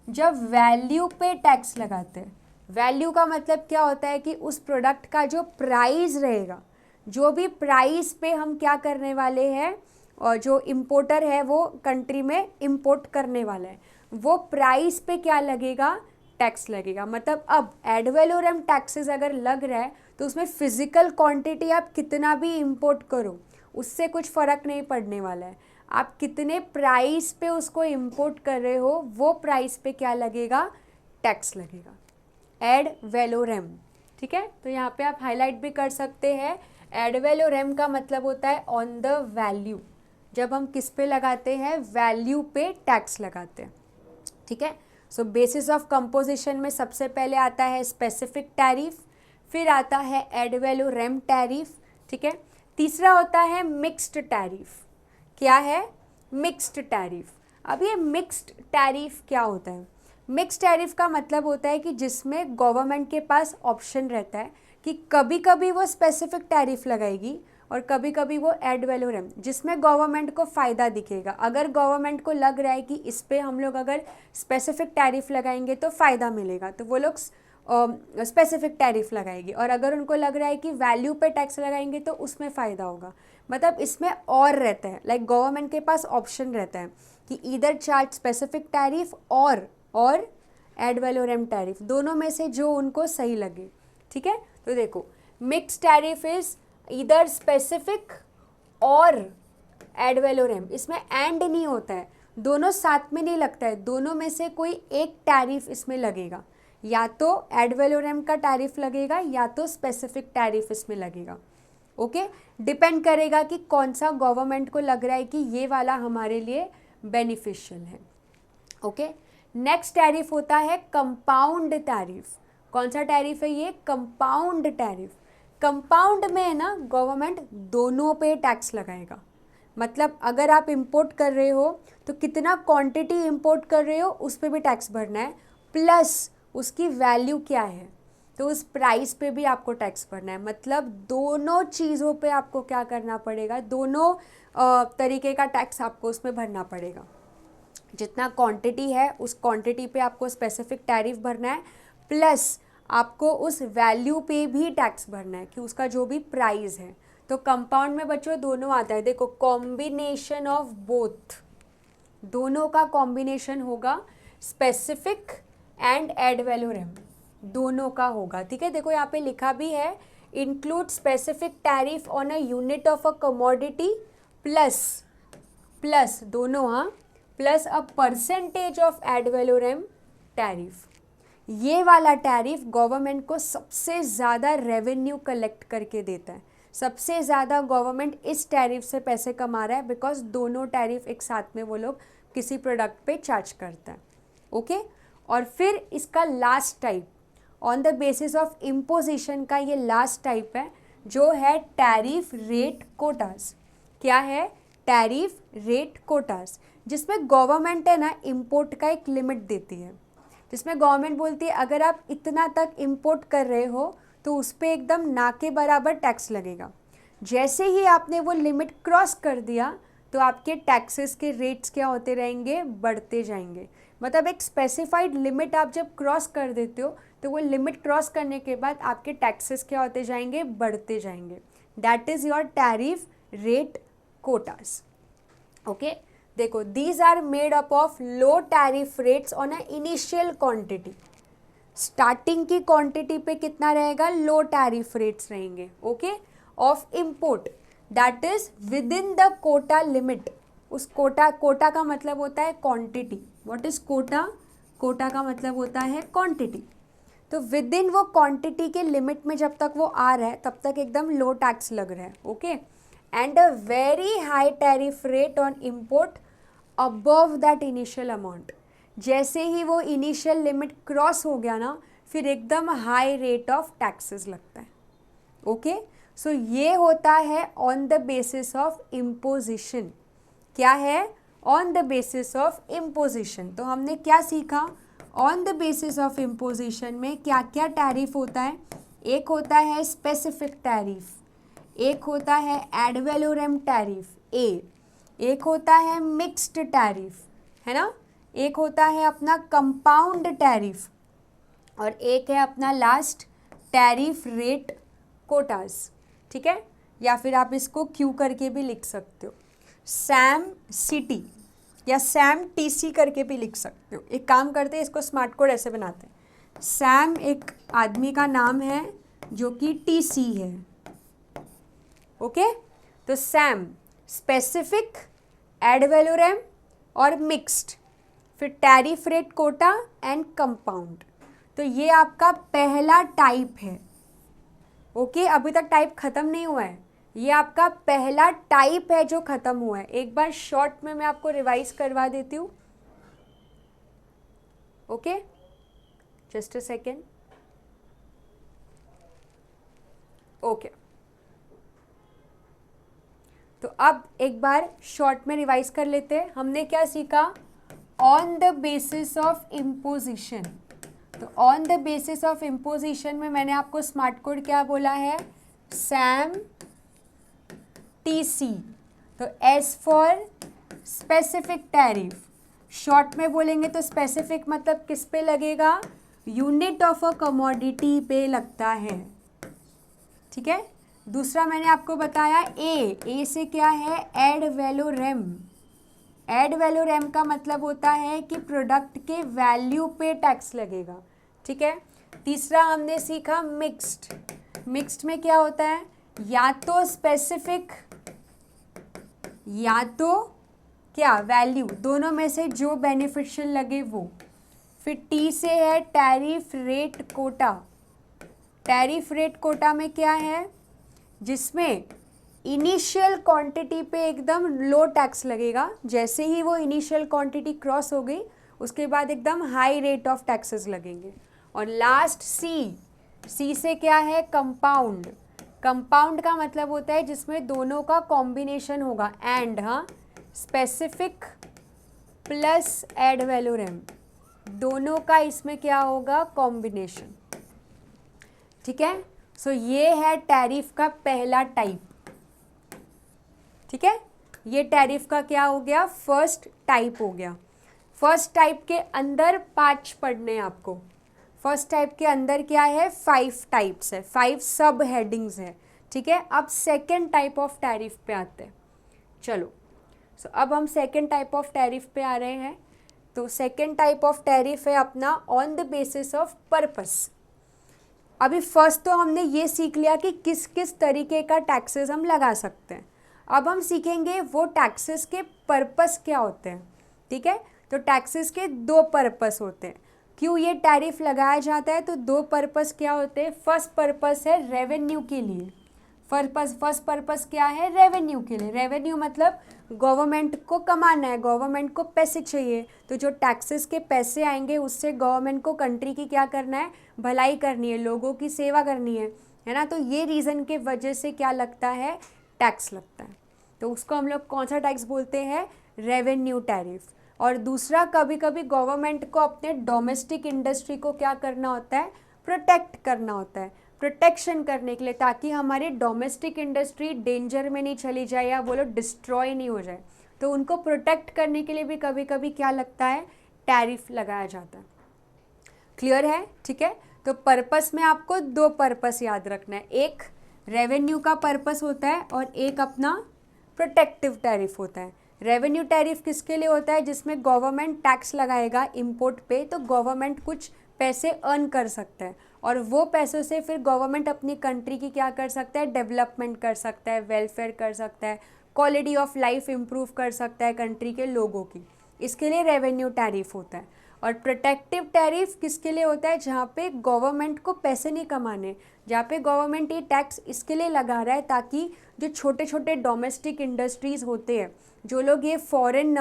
जब वैल्यू पे टैक्स लगाते हैं। वैल्यू का मतलब क्या होता है कि उस प्रोडक्ट का जो प्राइस रहेगा, जो भी प्राइस पे हम क्या करने वाले हैं, और जो इम्पोर्टर है वो कंट्री में इंपोर्ट करने वाला है, वो प्राइस पे क्या लगेगा, टैक्स लगेगा। मतलब अब एड वैलोरम टैक्सेस अगर लग रहा है तो उसमें फिजिकल क्वांटिटी आप कितना भी इंपोर्ट करो उससे कुछ फ़र्क नहीं पड़ने वाला है, आप कितने प्राइस पे उसको इंपोर्ट कर रहे हो वो प्राइस पे क्या लगेगा, टैक्स लगेगा, एड वैलोरम, ठीक है। तो यहाँ पे आप हाईलाइट भी कर सकते हैं, एड वैलोरम का मतलब होता है ऑन द वैल्यू, जब हम किस पे लगाते हैं, वैल्यू पे टैक्स लगाते हैं, ठीक है। सो बेसिस ऑफ कंपोजिशन में सबसे पहले आता है स्पेसिफिक टैरिफ, फिर आता है एड वैलोरम टैरिफ, ठीक है। तीसरा होता है मिक्स्ड टैरिफ। क्या है, मिक्स्ड टैरिफ। अब ये मिक्स्ड टैरिफ क्या होता है, मिक्स्ड टैरिफ का मतलब होता है कि जिसमें गवर्नमेंट के पास ऑप्शन रहता है कि कभी कभी वो स्पेसिफिक टैरिफ लगाएगी और कभी कभी वो एड वैलोरम, जिसमें गवर्नमेंट को फ़ायदा दिखेगा। अगर गवर्नमेंट को लग रहा है कि इस पर हम लोग अगर स्पेसिफिक टैरिफ लगाएंगे तो फ़ायदा मिलेगा, तो वो लोग स्पेसिफिक टैरिफ लगाएगी, और अगर उनको लग रहा है कि वैल्यू पे टैक्स लगाएंगे तो उसमें फ़ायदा होगा। मतलब इसमें और रहता है, लाइक गवर्नमेंट के पास ऑप्शन रहता है कि ईदर चार्ज स्पेसिफिक टैरिफ और एड वैलोरम टैरिफ, दोनों में से जो उनको सही लगे, ठीक है। तो देखो, mix tariff is either specific और एड वैलोरम, इसमें एंड नहीं होता है, दोनों साथ में नहीं लगता है, दोनों में से कोई एक टैरिफ इसमें लगेगा, या तो एड वैलोरम का टैरिफ लगेगा या तो स्पेसिफिक टैरिफ इसमें लगेगा। ओके, डिपेंड करेगा कि कौन सा गवर्नमेंट को लग रहा है कि ये वाला हमारे लिए बेनिफिशियल है। ओके, नेक्स्ट टैरिफ होता है कंपाउंड टैरिफ। कौन सा टैरिफ है ये, कंपाउंड टैरिफ। कंपाउंड में है ना, गवर्नमेंट दोनों पे टैक्स लगाएगा। मतलब अगर आप इंपोर्ट कर रहे हो तो कितना क्वांटिटी इंपोर्ट कर रहे हो उस पर भी टैक्स भरना है, प्लस उसकी वैल्यू क्या है तो उस प्राइस पे भी आपको टैक्स भरना है। मतलब दोनों चीज़ों पे आपको क्या करना पड़ेगा, दोनों तरीके का टैक्स आपको उसमें भरना पड़ेगा। जितना क्वांटिटी है उस क्वांटिटी पे आपको स्पेसिफिक टैरिफ भरना है, प्लस आपको उस वैल्यू पे भी टैक्स भरना है कि उसका जो भी प्राइस है। तो कंपाउंड में बच्चों दोनों आता है, देखो कॉम्बिनेशन ऑफ बोथ, दोनों का कॉम्बिनेशन होगा, स्पेसिफिक एंड एड वैलोरम दोनों का होगा, ठीक है। देखो यहाँ पे लिखा भी है, include specific tariff on a unit of a commodity plus दोनों, हाँ, plus a percentage of ad valorem tariff. ये वाला टैरिफ गवर्नमेंट को सबसे ज़्यादा रेवेन्यू कलेक्ट करके देता है, सबसे ज़्यादा गवर्नमेंट इस टैरिफ से पैसे कमा रहा है, बिकॉज दोनों टैरिफ एक साथ में वो लोग किसी प्रोडक्ट पे चार्ज करता है। ओके, और फिर इसका last type on the basis of imposition का ये लास्ट टाइप है, जो है टैरिफ रेट कोटास। क्या है, टैरिफ रेट कोटास, जिसमें गवर्नमेंट है ना इंपोर्ट का एक लिमिट देती है, जिसमें गवर्नमेंट बोलती है अगर आप इतना तक इंपोर्ट कर रहे हो तो उस पर एकदम ना के बराबर टैक्स लगेगा। जैसे ही आपने वो लिमिट क्रॉस कर दिया तो आपके टैक्सेस के रेट्स क्या होते रहेंगे, बढ़ते जाएंगे। मतलब एक स्पेसिफाइड लिमिट आप जब क्रॉस कर देते हो तो वो लिमिट क्रॉस करने के बाद आपके टैक्सेस क्या होते जाएंगे, बढ़ते जाएंगे। That is your tariff rate quotas. Okay, देखो these are made up of low tariff rates on a initial quantity. Starting की क्वांटिटी पे कितना रहेगा, लो टैरिफ रेट्स रहेंगे। Okay, of import that is within the quota limit. उस quota, quota का मतलब होता है quantity. What is quota, quota का मतलब होता है क्वांटिटी। तो विद इन वो क्वांटिटी के लिमिट में जब तक वो आ रहा है तब तक एकदम लो टैक्स लग रहा है। Okay, and a very high tariff rate on import above that initial amount. जैसे ही वो इनिशियल लिमिट क्रॉस हो गया ना, फिर एकदम हाई रेट ऑफ टैक्सेस लगता है। ओके, सो ये होता है on the basis of imposition. क्या है, on the basis of imposition. तो हमने क्या सीखा, on the basis of imposition में क्या क्या टैरिफ होता है। एक होता है स्पेसिफिक टैरिफ, एक होता है एड वैलोरम टैरिफ ए, एक होता है मिक्स्ड टैरिफ, है ना, एक होता है अपना कंपाउंड टैरिफ, और एक है अपना लास्ट टैरिफ रेट कोटास। ठीक है, या फिर आप इसको क्यू करके भी लिख सकते हो, सैम सिटी या सैम टीसी करके भी लिख सकते हो। एक काम करते हैं, इसको स्मार्ट कोड ऐसे बनाते हैं, सैम एक आदमी का नाम है जो कि टीसी है। ओके, तो सैम स्पेसिफिक, एड वैलोरम और मिक्स्ड, फिर tariff rate quota and compound. तो ये आपका पहला टाइप है। ओके, अभी तक टाइप खत्म नहीं हुआ है, ये आपका पहला टाइप है जो खत्म हुआ है। एक बार शॉर्ट में मैं आपको रिवाइज करवा देती हूँ। Okay, just a second. Okay, तो अब एक बार शॉर्ट में रिवाइज कर लेते हैं। हमने क्या सीखा, on the basis of imposition. तो on the basis of imposition में मैंने आपको स्मार्ट कोड क्या बोला है, सैम टीसी। तो S for specific tariff, short में बोलेंगे तो स्पेसिफिक मतलब किस पे लगेगा, यूनिट ऑफ अ कमोडिटी पे लगता है। ठीक है, दूसरा मैंने आपको बताया ए से क्या है, एड वैलोरम। एड वैलोरम का मतलब होता है कि प्रोडक्ट के वैल्यू पे टैक्स लगेगा। ठीक है, तीसरा हमने सीखा मिक्स्ड। मिक्स्ड में क्या होता है, या तो स्पेसिफिक या तो क्या वैल्यू, दोनों में से जो बेनिफिशियल लगे वो। फिर टी से है tariff rate quota. Tariff rate quota में क्या है, जिसमें इनिशियल क्वांटिटी पे एकदम लो टैक्स लगेगा। जैसे ही वो इनिशियल क्वांटिटी क्रॉस हो गई उसके बाद एकदम हाई रेट ऑफ टैक्सेस लगेंगे। और लास्ट सी से क्या है, कंपाउंड। कंपाउंड का मतलब होता है जिसमें दोनों का कॉम्बिनेशन होगा, एंड हाँ, स्पेसिफिक प्लस एड वैलोरम, दोनों का इसमें क्या होगा, कॉम्बिनेशन। ठीक है, सो ये है टैरिफ का पहला टाइप। ठीक है, ये टैरिफ का क्या हो गया, फर्स्ट टाइप हो गया। फर्स्ट टाइप के अंदर 5 पढ़ने हैं आपको। फर्स्ट टाइप के अंदर क्या है, 5 टाइप्स है, 5 सब हेडिंग्स है। ठीक है, अब सेकेंड टाइप ऑफ टैरिफ पे आते हैं। चलो, सो अब हम सेकेंड टाइप ऑफ टैरिफ पे आ रहे हैं। तो सेकेंड टाइप ऑफ टैरिफ है अपना on the basis of purpose. अभी फर्स्ट तो हमने ये सीख लिया कि किस किस तरीके का टैक्सेस हम लगा सकते हैं। अब हम सीखेंगे वो टैक्सेस के पर्पस क्या होते हैं। ठीक है, तो टैक्सेस के 2 पर्पस होते हैं। क्यों ये टैरिफ लगाया जाता है, तो 2 पर्पस क्या होते हैं। फर्स्ट पर्पस है रेवेन्यू के लिए। फर्स्ट पर्पस क्या है, रेवेन्यू के लिए। रेवेन्यू मतलब गवर्नमेंट को कमाना है, गवर्नमेंट को पैसे चाहिए, तो जो टैक्सेस के पैसे आएंगे उससे गवर्नमेंट को कंट्री की क्या करना है, भलाई करनी है, लोगों की सेवा करनी है ना। तो ये रीज़न के वजह से क्या लगता है, टैक्स लगता है। तो उसको हम लोग कौन सा टैक्स बोलते हैं, रेवेन्यू टैरिफ। और दूसरा, कभी कभी गवर्नमेंट को अपने डोमेस्टिक इंडस्ट्री को क्या करना होता है, प्रोटेक्ट करना होता है। प्रोटेक्शन करने के लिए, ताकि हमारी डोमेस्टिक इंडस्ट्री डेंजर में नहीं चली जाए या वो लोग डिस्ट्रॉय नहीं हो जाए। तो उनको प्रोटेक्ट करने के लिए भी कभी कभी क्या लगता है, टैरिफ लगाया जाता है। क्लियर है? ठीक है। तो पर्पस में आपको दो पर्पस याद रखना है, एक रेवेन्यू का पर्पस होता है और एक अपना प्रोटेक्टिव टैरिफ होता है। रेवेन्यू टैरिफ किसके लिए होता है, जिसमें गवर्नमेंट टैक्स लगाएगा इंपोर्ट पे, तो गवर्नमेंट कुछ पैसे अर्न कर सकता है और वो पैसों से फिर गवर्नमेंट अपनी कंट्री की क्या कर सकता है, डेवलपमेंट कर सकता है, वेलफेयर कर सकता है, क्वालिटी ऑफ लाइफ इम्प्रूव कर सकता है कंट्री के लोगों की। इसके लिए रेवेन्यू टैरिफ होता है। और प्रोटेक्टिव टैरिफ किसके लिए होता है, जहाँ पे गवर्नमेंट को पैसे नहीं कमाने, जहाँ पे गवर्नमेंट ये टैक्स इसके लिए लगा रहा है ताकि जो छोटे छोटे डोमेस्टिक इंडस्ट्रीज़ होते हैं, जो लोग ये फॉरेन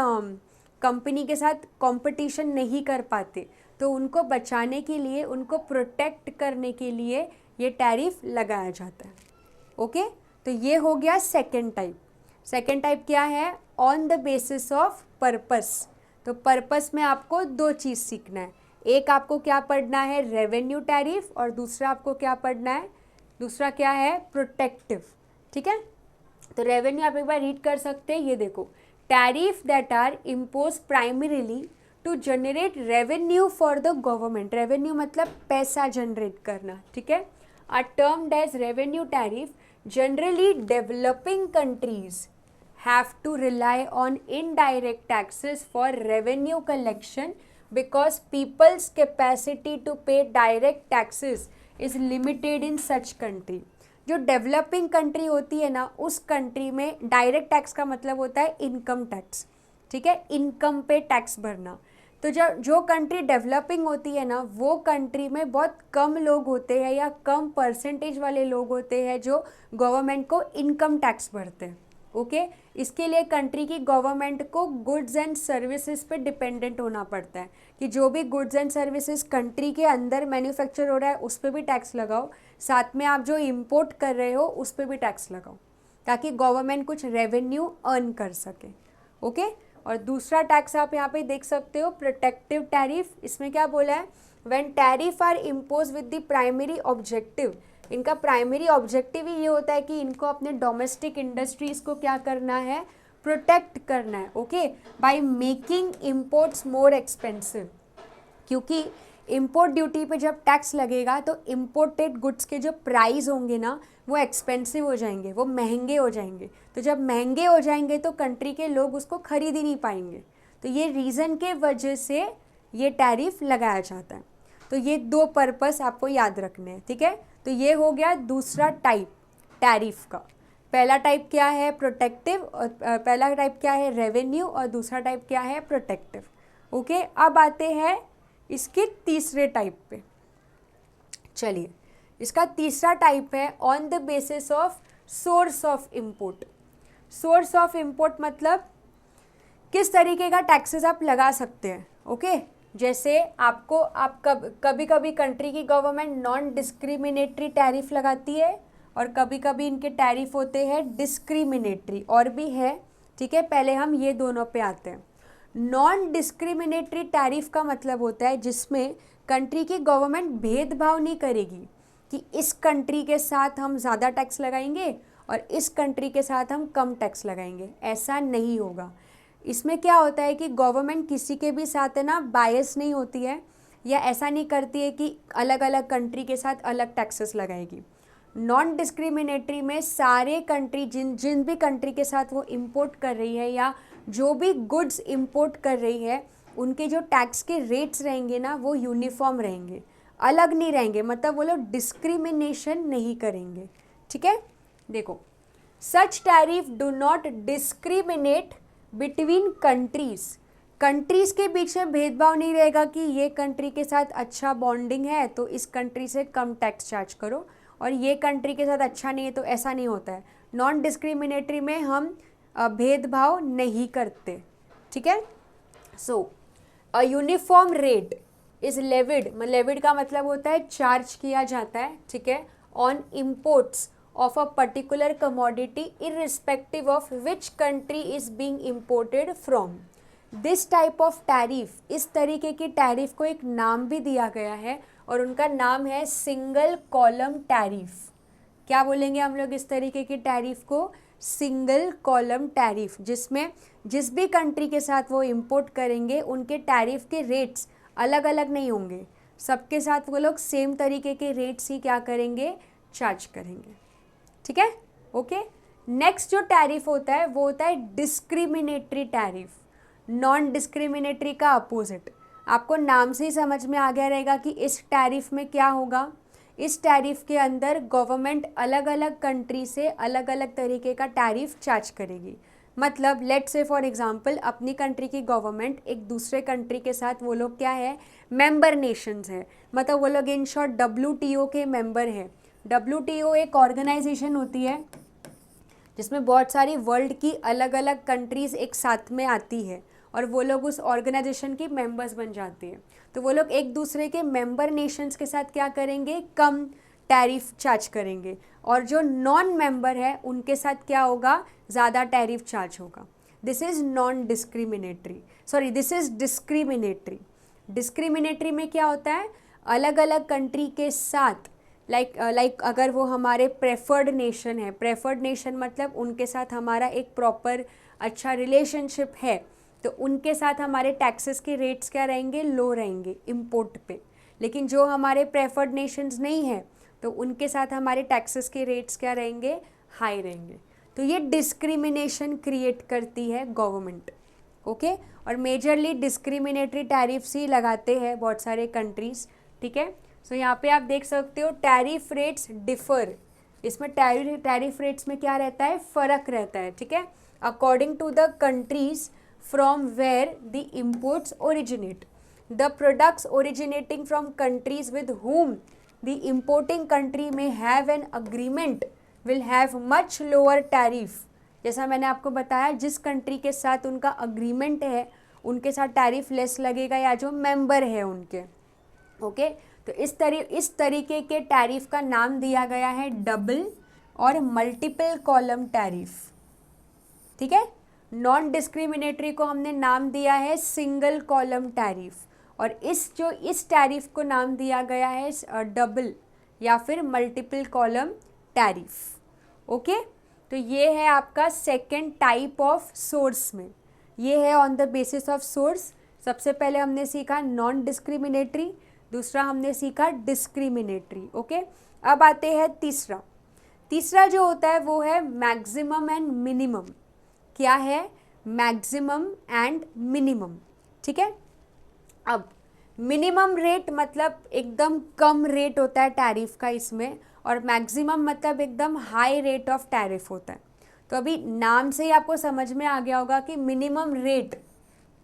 कंपनी के साथ कंपटीशन नहीं कर पाते, तो उनको बचाने के लिए, उनको प्रोटेक्ट करने के लिए ये टैरिफ लगाया जाता है। ओके, तो ये हो गया सेकेंड टाइप। सेकेंड टाइप क्या है, on the basis of purpose. तो पर्पस में आपको दो चीज़ सीखना है, एक आपको क्या पढ़ना है, रेवेन्यू टैरिफ, और दूसरा आपको क्या पढ़ना है, दूसरा क्या है, प्रोटेक्टिव। ठीक है, तो रेवेन्यू आप एक बार रीड कर सकते हैं, ये देखो, tariff that are impose primarily to generate revenue for the government. Revenue मतलब पैसा जनरेट करना। ठीक है, are termed as revenue tariff. Generally developing countries have to rely on indirect taxes for revenue collection because people's capacity to pay direct taxes is limited in such country। जो developing country होती है ना, उस country में direct tax का मतलब होता है इनकम टैक्स। ठीक है, इनकम पे टैक्स भरना। तो जब जो कंट्री डेवलपिंग होती है ना, वो कंट्री में बहुत कम लोग होते हैं या कम परसेंटेज वाले लोग होते हैं जो गवर्नमेंट को इनकम टैक्स भरते हैं। ओके, इसके लिए कंट्री की गवर्नमेंट को गुड्स एंड सर्विसेज पे डिपेंडेंट होना पड़ता है कि जो भी गुड्स एंड सर्विसेज कंट्री के अंदर मैन्युफैक्चर हो रहा है उस पर भी टैक्स लगाओ, साथ में आप जो इंपोर्ट कर रहे हो उस पर भी टैक्स लगाओ, ताकि गवर्नमेंट कुछ रेवेन्यू अर्न कर सके। ओके, और दूसरा टैक्स आप यहाँ पे देख सकते हो, प्रोटेक्टिव टैरिफ। इसमें क्या बोला है, when tariff are impose with the primary objective. इनका प्राइमरी ऑब्जेक्टिव ही ये होता है कि इनको अपने डोमेस्टिक इंडस्ट्रीज़ को क्या करना है, प्रोटेक्ट करना है। Okay, by making imports more expensive. क्योंकि इम्पोर्ट ड्यूटी पे जब टैक्स लगेगा तो इम्पोर्टेड गुड्स के जो प्राइस होंगे ना, वो एक्सपेंसिव हो जाएंगे, वो महंगे हो जाएंगे। तो जब महंगे हो जाएंगे तो कंट्री के लोग उसको खरीद ही नहीं पाएंगे। तो ये रीज़न के वजह से ये टैरिफ लगाया जाता है। तो ये दो पर्पस आपको याद रखने हैं। ठीक है, तो ये हो गया दूसरा टाइप टैरिफ का। पहला टाइप क्या है, प्रोटेक्टिव, और पहला टाइप क्या है, रेवेन्यू, और दूसरा टाइप क्या है, प्रोटेक्टिव। ओके, अब आते हैं इसके तीसरे टाइप पे। चलिए, इसका तीसरा टाइप है on the basis of source of import. Source of import मतलब किस तरीके का टैक्सेस आप लगा सकते हैं। ओके, जैसे आपको कभी कभी कंट्री की गवर्नमेंट नॉन डिस्क्रिमिनेटरी टैरिफ लगाती है और कभी कभी इनके टैरिफ होते हैं डिस्क्रिमिनेटरी, और भी है। ठीक है, पहले हम ये दोनों पे आते हैं। नॉन डिस्क्रिमिनेटरी टैरिफ का मतलब होता है जिसमें कंट्री की गवर्नमेंट भेदभाव नहीं करेगी कि इस कंट्री के साथ हम ज़्यादा टैक्स लगाएंगे और इस कंट्री के साथ हम कम टैक्स लगाएंगे, ऐसा नहीं होगा। इसमें क्या होता है कि गवर्नमेंट किसी के भी साथ है ना बायस नहीं होती है, या ऐसा नहीं करती है कि अलग अलग कंट्री के साथ अलग टैक्सेस लगाएगी। नॉन डिस्क्रिमिनेटरी में सारे कंट्री जिन भी कंट्री के साथ वो इंपोर्ट कर रही है या जो भी गुड्स इंपोर्ट कर रही है, उनके जो टैक्स के रेट्स रहेंगे ना, वो यूनिफॉर्म रहेंगे, अलग नहीं रहेंगे। मतलब वो लोग डिस्क्रिमिनेशन नहीं करेंगे। ठीक है, देखो, such tariff do not discriminate between countries. Countries के बीच में भेदभाव नहीं रहेगा कि ये कंट्री के साथ अच्छा बॉन्डिंग है तो इस कंट्री से कम टैक्स चार्ज करो, और ये कंट्री के साथ अच्छा नहीं है तो ऐसा नहीं होता है। नॉन डिस्क्रिमिनेटरी में हम भेदभाव नहीं करते। ठीक है, so a uniform rate is levied. Levied का मतलब होता है चार्ज किया जाता है। ठीक है, on imports of a particular commodity irrespective of which country is being imported from. This type of tariff, इस तरीके की टैरिफ को एक नाम भी दिया गया है और उनका नाम है सिंगल कॉलम टैरिफ। क्या बोलेंगे हम लोग इस तरीके की टैरिफ को? सिंगल कॉलम टैरिफ, जिसमें जिस भी कंट्री के साथ वो इंपोर्ट करेंगे उनके टैरिफ के रेट्स अलग अलग नहीं होंगे, सबके साथ वो लोग सेम तरीके के रेट्स ही क्या करेंगे? चार्ज करेंगे। ठीक है, ओके। नेक्स्ट जो टैरिफ होता है वो होता है डिस्क्रिमिनेटरी टैरिफ। नॉन डिस्क्रिमिनेटरी का अपोजिट। आपको नाम से ही समझ में आ गया रहेगा कि इस टैरिफ में क्या होगा। इस टैरिफ के अंदर गवर्नमेंट अलग अलग कंट्री से अलग अलग तरीके का टैरिफ चार्ज करेगी। मतलब लेट्स से फॉर एग्जांपल अपनी कंट्री की गवर्नमेंट एक दूसरे कंट्री के साथ, वो लोग क्या है? मेंबर नेशंस है, मतलब वो लोग इन शॉर्ट WTO के मेंबर है। WTO एक ऑर्गेनाइजेशन होती है जिसमें बहुत सारी वर्ल्ड की अलग अलग कंट्रीज़ एक साथ में आती है और वो लोग उस ऑर्गेनाइजेशन की मेंबर्स बन जाते हैं। तो वो लोग एक दूसरे के मेंबर नेशंस के साथ क्या करेंगे? कम टैरिफ चार्ज करेंगे, और जो नॉन मेंबर है उनके साथ क्या होगा? ज़्यादा टैरिफ चार्ज होगा। This is non discriminatory, sorry this is discriminatory. Discriminatory में क्या होता है? अलग अलग कंट्री के साथ लाइक अगर वो हमारे प्रेफर्ड नेशन है, प्रेफर्ड नेशन मतलब उनके साथ हमारा एक प्रॉपर अच्छा रिलेशनशिप है, तो उनके साथ हमारे टैक्सेस के रेट्स क्या रहेंगे? लो रहेंगे इंपोर्ट पे। लेकिन जो हमारे प्रेफर्ड नेशंस नहीं है तो उनके साथ हमारे टैक्सेस के रेट्स क्या रहेंगे? हाई रहेंगे। तो ये डिस्क्रिमिनेशन क्रिएट करती है गवर्नमेंट, ओके। और मेजरली डिस्क्रिमिनेटरी टैरिफ्स ही लगाते हैं बहुत सारे कंट्रीज़। ठीक है, सो यहाँ पे आप देख सकते हो टैरिफ रेट्स डिफर। इसमें टैरिफ रेट्स में क्या रहता है? फ़र्क रहता है। ठीक है, according to the countries from where the imports originate, the products originating from countries with whom the importing country may have an agreement will have much lower tariff। जैसा मैंने आपको बताया, जिस कंट्री के साथ उनका अग्रीमेंट है उनके साथ टैरिफ लेस लगेगा या जो मेंबर है उनके, ओके। तो इस तरीके के टैरिफ का नाम दिया गया है डबल और मल्टीपल कॉलम टैरिफ। ठीक है, नॉन डिस्क्रिमिनेटरी को हमने नाम दिया है सिंगल कॉलम टैरिफ, और इस टैरिफ को नाम दिया गया है डबल या फिर मल्टीपल कॉलम टैरिफ। ओके, तो ये है आपका सेकेंड टाइप ऑफ सोर्स में, ये है on the basis of source. सबसे पहले हमने सीखा नॉन डिस्क्रिमिनेटरी, दूसरा हमने सीखा डिस्क्रिमिनेटरी। ओके, अब आते हैं तीसरा जो होता है वो है मैक्सिमम एंड मिनिमम। क्या है? Maximum and minimum. ठीक है, अब मिनिमम रेट मतलब एकदम कम रेट होता है टैरिफ का इसमें, और मैक्सिमम मतलब एकदम हाई रेट ऑफ टैरिफ होता है। तो अभी नाम से ही आपको समझ में आ गया होगा कि मिनिमम रेट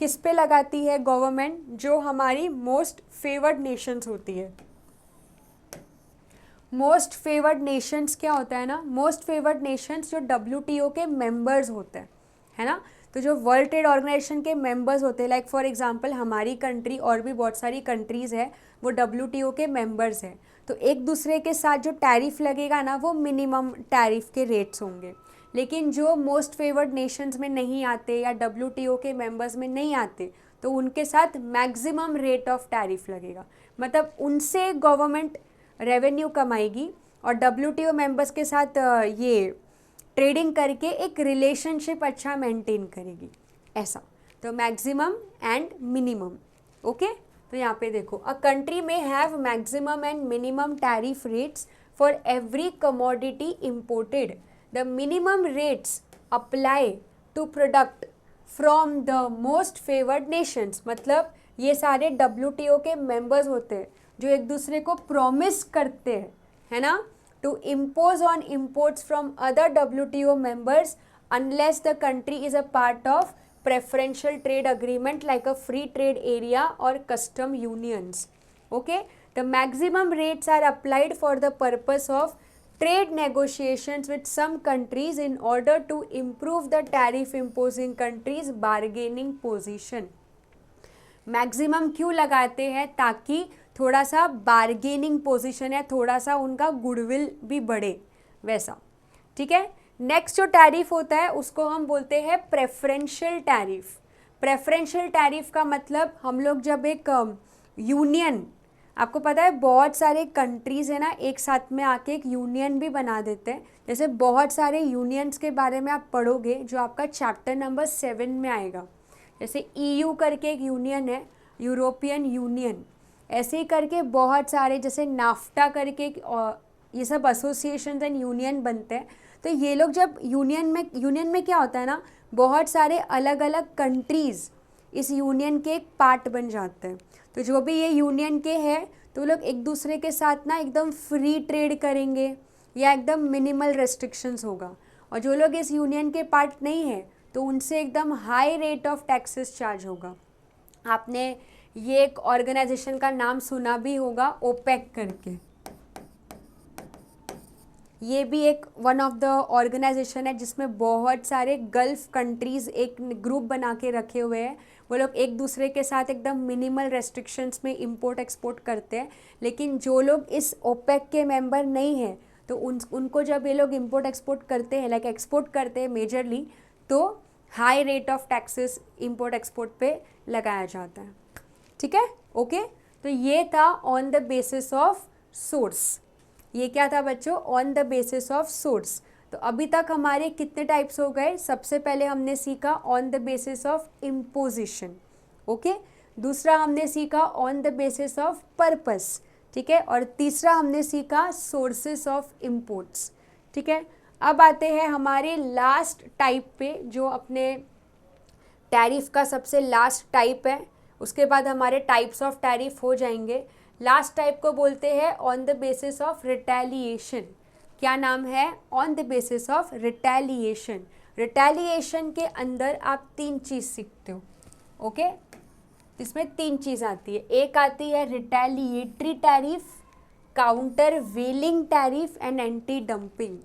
किस पे लगाती है गवर्नमेंट? जो हमारी मोस्ट फेवर्ड नेशंस होती है। मोस्ट फेवर्ड नेशंस क्या होता है ना? मोस्ट फेवर्ड नेशंस जो WTO के मेंबर्स होते हैं, है ना। तो जो वर्ल्ड ट्रेड ऑर्गेनाइजेशन के मेंबर्स होते हैं, लाइक फॉर एग्जांपल हमारी कंट्री और भी बहुत सारी कंट्रीज़ है वो WTO के मेंबर्स हैं, तो एक दूसरे के साथ जो टैरिफ लगेगा ना वो मिनिमम टैरिफ के रेट्स होंगे। लेकिन जो मोस्ट फेवर्ड नेशंस में नहीं आते या WTO के मेंबर्स में नहीं आते तो उनके साथ मैक्सिमम रेट ऑफ टैरिफ लगेगा। मतलब उनसे गवर्नमेंट रेवेन्यू कमाएगी और WTO मेंबर्स के साथ ये ट्रेडिंग करके एक रिलेशनशिप अच्छा मेंटेन करेगी, ऐसा। तो मैक्सिमम एंड मिनिमम, ओके। तो यहाँ पे देखो, a country may have maximum and minimum tariff rates for every commodity imported. The minimum rates apply to product from the most favoured nations. मतलब ये सारे WTO के मेंबर्स होते हैं जो एक दूसरे को प्रॉमिस करते हैं, है ना, to impose on imports from other WTO members unless the country is a part of preferential trade agreement like a free trade area or custom unions. Okay, the maximum rates are applied for the purpose of trade negotiations with some countries in order to improve the tariff imposing countries bargaining position. Maximum क्यों लगाते हैं? ताकि थोड़ा सा bargaining position है, थोड़ा सा उनका गुडविल भी बढ़े, वैसा। ठीक है, नेक्स्ट जो टैरिफ होता है उसको हम बोलते हैं प्रेफरेंशियल टैरिफ। प्रेफरेंशियल टैरिफ का मतलब हम लोग जब एक यूनियन आपको पता है बहुत सारे कंट्रीज़ है ना एक साथ में आके एक यूनियन भी बना देते हैं। जैसे बहुत सारे यूनियंस के बारे में आप पढ़ोगे जो आपका चैप्टर नंबर 7 में आएगा। जैसे ईयू करके एक यूनियन है, यूरोपियन यूनियन, ऐसे ही करके बहुत सारे, जैसे नाफ्टा करके ये सब एसोसिएशन एंड यूनियन बनते हैं। तो ये लोग जब यूनियन में क्या होता है ना, बहुत सारे अलग अलग कंट्रीज़ इस यूनियन के एक पार्ट बन जाते हैं। तो जो भी ये यूनियन के हैं तो वो लोग एक दूसरे के साथ ना एकदम फ्री ट्रेड करेंगे या एकदम मिनिमल रेस्ट्रिक्शंस होगा। और जो लोग इस यूनियन के पार्ट नहीं है तो उनसे एकदम high rate of taxes charge होगा। आपने ये एक ऑर्गेनाइजेशन का नाम सुना भी होगा, ओपेक करके। ये भी एक वन ऑफ द ऑर्गेनाइजेशन है जिसमें बहुत सारे गल्फ कंट्रीज़ एक ग्रुप बना के रखे हुए हैं। वो लोग एक दूसरे के साथ एकदम मिनिमल रेस्ट्रिक्शंस में इंपोर्ट एक्सपोर्ट करते हैं। लेकिन जो लोग इस ओपेक के मेंबर नहीं हैं तो उनको जब ये लोग इंपोर्ट एक्सपोर्ट करते हैं, लाइक एक्सपोर्ट करते हैं मेजरली, तो high rate of taxes import export पे लगाया जाता है। ठीक है, ओके। तो ये था on the basis of source. ये क्या था बच्चों? On the basis of source. तो अभी तक हमारे कितने टाइप्स हो गए? सबसे पहले हमने सीखा on the basis of imposition, okay. दूसरा हमने सीखा on the basis of purpose, ठीक है। और तीसरा हमने सीखा सोर्सेस ऑफ इम्पोर्ट्स, ठीक है। अब आते हैं हमारे लास्ट टाइप पे, जो अपने टैरिफ का सबसे लास्ट टाइप है। उसके बाद हमारे टाइप्स ऑफ टैरिफ हो जाएंगे। लास्ट टाइप को बोलते हैं on the basis of retaliation. क्या नाम है? On the basis of retaliation. Retaliation के अंदर आप 3 चीज़ सीखते हो, ओके। इसमें 3 चीज़ आती है। एक आती है retaliatory tariff, countervailing tariff and anti dumping.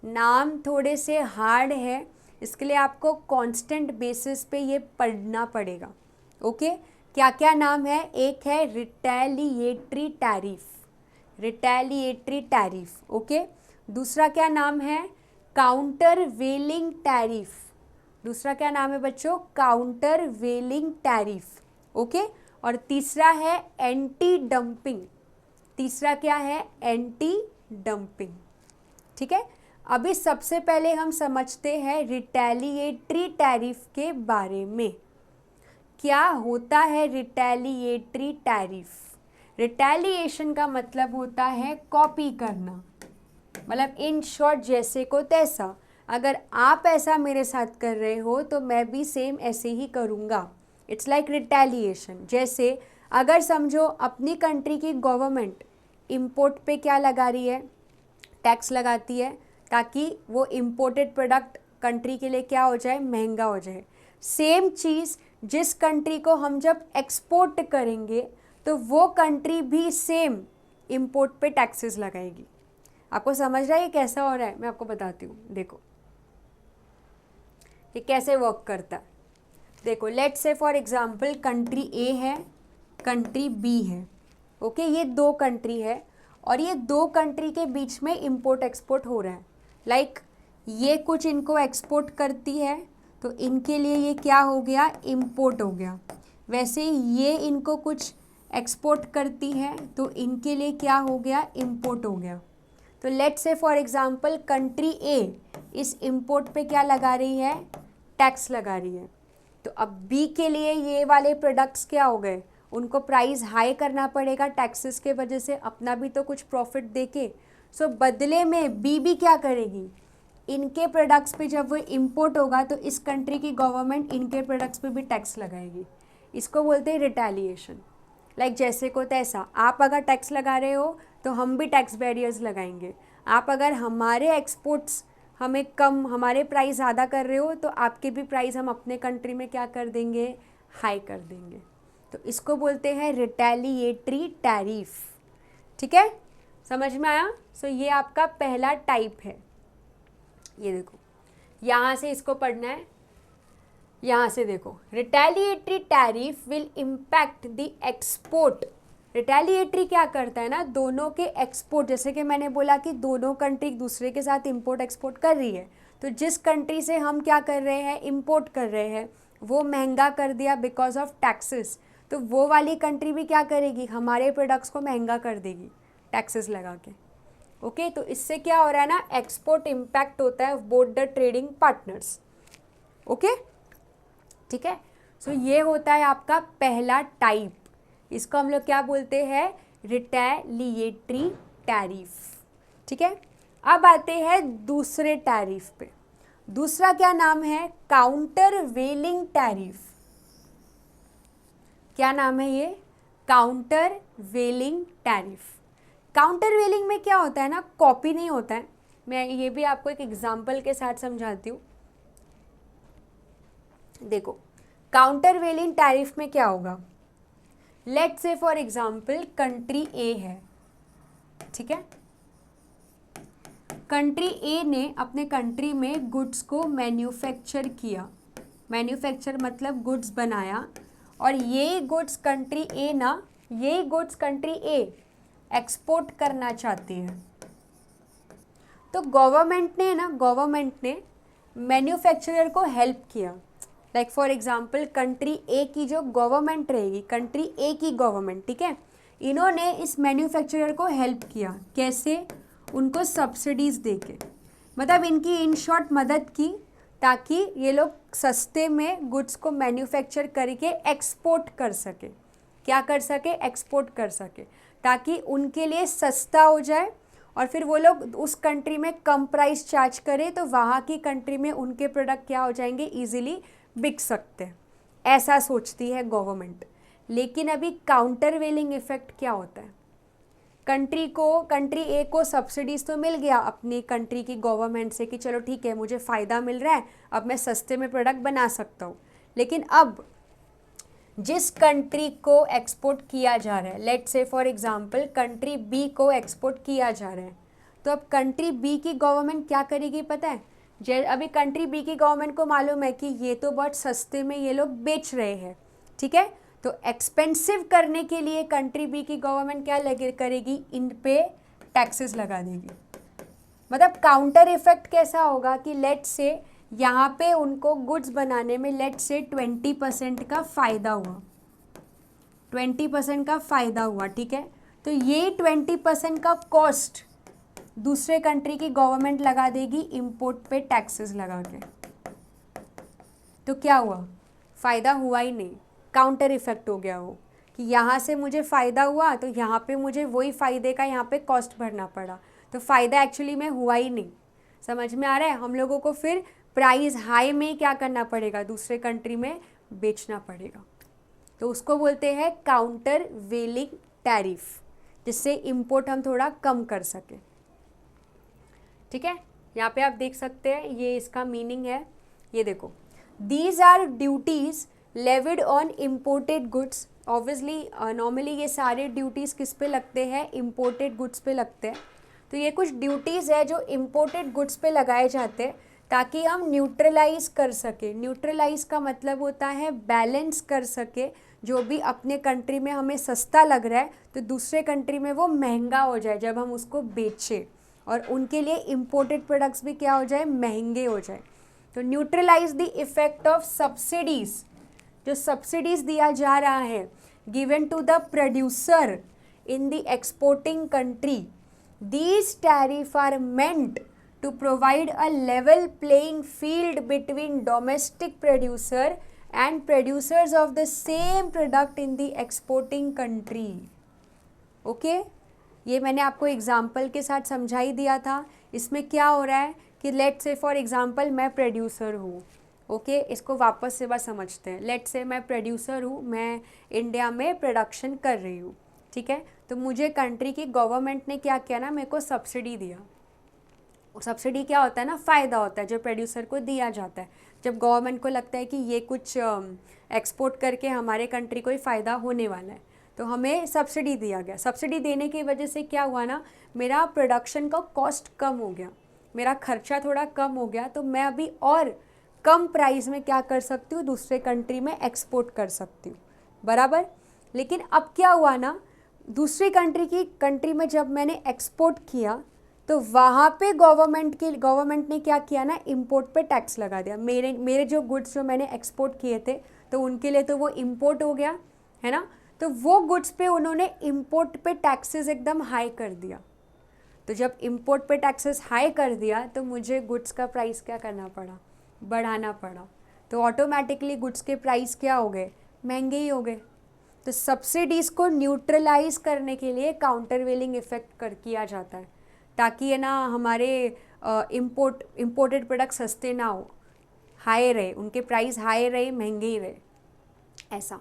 नाम थोड़े से हार्ड है, इसके लिए आपको कांस्टेंट बेसिस पे ये पढ़ना पड़ेगा, ओके। क्या क्या नाम है? एक है retaliatory tariff, retaliatory tariff, okay. दूसरा क्या नाम है? काउंटर वेलिंग टैरिफ। दूसरा क्या नाम है बच्चों? काउंटर वेलिंग टैरिफ, ओके। और तीसरा है एंटी डंपिंग। तीसरा क्या है? एंटी डंपिंग, ठीक है। अभी सबसे पहले हम समझते हैं रिटेलिएटरी टैरिफ के बारे में। क्या होता है रिटेलिएटरी टैरिफ? रिटेलिएशन का मतलब होता है कॉपी करना, मतलब इन शॉर्ट जैसे को तैसा। अगर आप ऐसा मेरे साथ कर रहे हो तो मैं भी सेम ऐसे ही करूँगा। It's like retaliation. जैसे अगर समझो अपनी कंट्री की गवर्नमेंट इंपोर्ट पे क्या लगा रही है? टैक्स लगाती है, ताकि वो इम्पोर्टेड प्रोडक्ट कंट्री के लिए क्या हो जाए? महंगा हो जाए। सेम चीज़ जिस कंट्री को हम जब एक्सपोर्ट करेंगे तो वो कंट्री भी सेम इंपोर्ट पे टैक्सेस लगाएगी। आपको समझ रहा है ये कैसा हो रहा है? मैं आपको बताती हूँ, देखो ये कैसे वर्क करता है। देखो, let's say for example country ए है, कंट्री बी है, ओके। ये 2 कंट्री है और ये 2 कंट्री के बीच में इंपोर्ट एक्सपोर्ट हो रहा है। लाइक ये कुछ इनको एक्सपोर्ट करती है तो इनके लिए ये क्या हो गया? इंपोर्ट हो गया। वैसे ये इनको कुछ एक्सपोर्ट करती है तो इनके लिए क्या हो गया? इंपोर्ट हो गया। तो let's say for example country ए इस इंपोर्ट पे क्या लगा रही है? टैक्स लगा रही है। तो अब बी के लिए ये वाले प्रोडक्ट्स क्या हो गए? उनको प्राइस हाई करना पड़ेगा टैक्सेस के वजह से, अपना भी तो कुछ प्रॉफिट देके। सो बदले में बी भी क्या करेगी? इनके प्रोडक्ट्स पे जब वो इंपोर्ट होगा तो इस कंट्री की गवर्नमेंट इनके प्रोडक्ट्स पे भी टैक्स लगाएगी। इसको बोलते हैं रिटेलिएशन। लाइक जैसे को तैसा, आप अगर टैक्स लगा रहे हो तो हम भी टैक्स बैरियर्स लगाएंगे। आप अगर हमारे एक्सपोर्ट्स हमें कम, हमारे प्राइस ज़्यादा कर रहे हो तो आपके भी प्राइस हम अपने कंट्री में क्या कर देंगे? हाई कर देंगे। तो इसको बोलते हैं रिटेलिएटरी टैरिफ, ठीक है। समझ में आया? सो ये आपका पहला टाइप है। ये देखो, यहाँ से इसको पढ़ना है, यहाँ से देखो, retaliatory tariff will impact the export. Retaliatory क्या करता है ना, दोनों के एक्सपोर्ट, जैसे कि मैंने बोला कि दोनों कंट्री एक दूसरे के साथ इंपोर्ट एक्सपोर्ट कर रही है, तो जिस कंट्री से हम क्या कर रहे हैं? इंपोर्ट कर रहे हैं, वो महंगा कर दिया बिकॉज ऑफ टैक्सेस। तो तो वो वाली कंट्री भी क्या करेगी, हमारे प्रोडक्ट्स को महंगा कर देगी टैक्सेस लगा के। ओके, तो इससे क्या हो रहा है ना, एक्सपोर्ट इम्पैक्ट होता है both the trading partners. Okay, ठीक है। सो ये होता है आपका पहला टाइप, इसको हम लोग क्या बोलते हैं, रिटेलिएटरी टैरिफ। ठीक है, अब आते हैं दूसरे टैरिफ पे। दूसरा क्या नाम है, काउंटर वेलिंग टैरिफ। क्या नाम है ये, काउंटर वेलिंग टैरिफ। काउंटर वेलिंग में क्या होता है ना, कॉपी नहीं होता है। मैं ये भी आपको एक एग्जांपल के साथ समझाती हूँ। देखो, काउंटर वेलिंग टैरिफ में क्या होगा, let's say for example country ए है, ठीक है। कंट्री ए ने अपने कंट्री में गुड्स को मैन्युफैक्चर किया, मैन्युफैक्चर मतलब गुड्स बनाया, और ये गुड्स कंट्री ए ना, ये गुड्स कंट्री ए एक्सपोर्ट करना चाहती है। तो गवर्नमेंट ने मैन्युफैक्चरर को हेल्प किया। लाइक फॉर एग्जांपल कंट्री ए की जो गवर्नमेंट रहेगी, कंट्री ए की गवर्नमेंट, ठीक है, इन्होंने इस मैन्युफैक्चरर को हेल्प किया। कैसे, उनको सब्सिडीज़ देके, मतलब इनकी इन शॉर्ट मदद की, ताकि ये लोग सस्ते में गुड्स को मैन्युफैक्चर करके एक्सपोर्ट कर सके। क्या कर सके, एक्सपोर्ट कर सके, ताकि उनके लिए सस्ता हो जाए, और फिर वो लोग उस कंट्री में कम प्राइस चार्ज करें, तो वहाँ की कंट्री में उनके प्रोडक्ट क्या हो जाएंगे, ईजिली बिक सकते हैं। ऐसा सोचती है गवर्नमेंट। लेकिन अभी काउंटर वेलिंग इफेक्ट क्या होता है, कंट्री ए को सब्सिडीज़ तो मिल गया अपनी कंट्री की गवर्नमेंट से कि चलो ठीक है, मुझे फ़ायदा मिल रहा है, अब मैं सस्ते में प्रोडक्ट बना सकता हूँ। लेकिन अब जिस कंट्री को एक्सपोर्ट किया जा रहा है, let's say for example country B को एक्सपोर्ट किया जा रहा है, तो अब कंट्री बी की गवर्नमेंट क्या करेगी पता है, अभी कंट्री बी की गवर्नमेंट को मालूम है कि ये तो बहुत सस्ते में ये लोग बेच रहे हैं, ठीक है, तो एक्सपेंसिव करने के लिए कंट्री बी की गवर्नमेंट क्या करेगी, इन पे टैक्सेस लगा देगी। मतलब काउंटर इफेक्ट कैसा होगा कि लेट्स से यहाँ पे उनको गुड्स बनाने में लेट्स से 20% का फ़ायदा हुआ, 20% का फ़ायदा हुआ, ठीक है, तो ये 20% का कॉस्ट दूसरे कंट्री की गवर्नमेंट लगा देगी इंपोर्ट पे टैक्सेस लगा के। तो क्या हुआ, फ़ायदा हुआ ही नहीं, काउंटर इफेक्ट हो गया वो, कि यहाँ से मुझे फ़ायदा हुआ तो यहाँ पे मुझे वही फ़ायदे का यहाँ पे कॉस्ट भरना पड़ा, तो फ़ायदा एक्चुअली में हुआ ही नहीं। समझ में आ रहा है, हम लोगों को फिर प्राइस हाई में क्या करना पड़ेगा, दूसरे कंट्री में बेचना पड़ेगा। तो उसको बोलते हैं काउंटर वेलिंग टैरिफ, जिससे इंपोर्ट हम थोड़ा कम कर सकें। ठीक है, यहाँ पे आप देख सकते हैं, ये इसका मीनिंग है। ये देखो, these are duties levied on imported goods. Obviously normally ये सारे ड्यूटीज़ किस पे लगते हैं, इम्पोर्टेड गुड्स पे लगते हैं। तो ये कुछ ड्यूटीज़ है जो इम्पोर्टेड गुड्स पे लगाए जाते हैं, ताकि हम न्यूट्रलाइज कर सके। न्यूट्रलाइज का मतलब होता है बैलेंस कर सके, जो भी अपने कंट्री में हमें सस्ता लग रहा है तो दूसरे कंट्री में वो महंगा हो जाए जब हम उसको बेचें, और उनके लिए इम्पोर्टेड प्रोडक्ट्स भी क्या हो जाए, महंगे हो जाए। तो neutralise the effect of subsidies, जो सब्सिडीज़ दिया जा रहा है given to the producer in the exporting country, these tariff are meant to provide a level playing field between domestic producer and producers of the same product in the exporting country. Okay, ये मैंने आपको example के साथ समझा ही दिया था। इसमें क्या हो रहा है कि लेट्स से फॉर एग्जाम्पल मैं प्रोड्यूसर हूँ, ओके, इसको वापस से बस समझते हैं। लेट्स से मैं प्रोड्यूसर हूँ, मैं इंडिया में प्रोडक्शन कर रही हूँ, ठीक है, तो मुझे कंट्री की गवर्नमेंट ने क्या किया ना, मेरे को सब्सिडी दिया। सब्सिडी क्या होता है ना, फ़ायदा होता है जो प्रोड्यूसर को दिया जाता है। जब गवर्नमेंट को लगता है कि ये कुछ एक्सपोर्ट करके हमारे कंट्री को ही फ़ायदा होने वाला है, तो हमें सब्सिडी दिया गया। सब्सिडी देने की वजह से क्या हुआ ना, मेरा प्रोडक्शन का कॉस्ट कम हो गया, मेरा खर्चा थोड़ा कम हो गया, तो मैं अभी और कम प्राइस में क्या कर सकती हूँ, दूसरे कंट्री में एक्सपोर्ट कर सकती हूँ, बराबर। लेकिन अब क्या हुआ ना, दूसरी कंट्री में जब मैंने एक्सपोर्ट किया तो वहाँ पे गवर्नमेंट ने क्या किया ना, इंपोर्ट पे टैक्स लगा दिया। मेरे जो गुड्स जो मैंने एक्सपोर्ट किए थे तो उनके लिए तो वो इंपोर्ट हो गया, है ना। तो वो गुड्स पे उन्होंने इंपोर्ट पे टैक्सेस एकदम हाई कर दिया। तो जब इंपोर्ट पे टैक्सेस हाई कर दिया तो मुझे गुड्स का प्राइस क्या करना पड़ा, बढ़ाना पड़ा। तो ऑटोमेटिकली गुड्स के प्राइस क्या हो गए, महंगे ही हो गए। तो सब्सिडीज़ को न्यूट्रलाइज करने के लिए काउंटरवेलिंग इफेक्ट कर किया जाता है, ताकि है ना हमारे इम्पोर्टेड प्रोडक्ट सस्ते ना हो, हाई रहे, उनके प्राइस हाई रहे, महंगे ही रहे, ऐसा।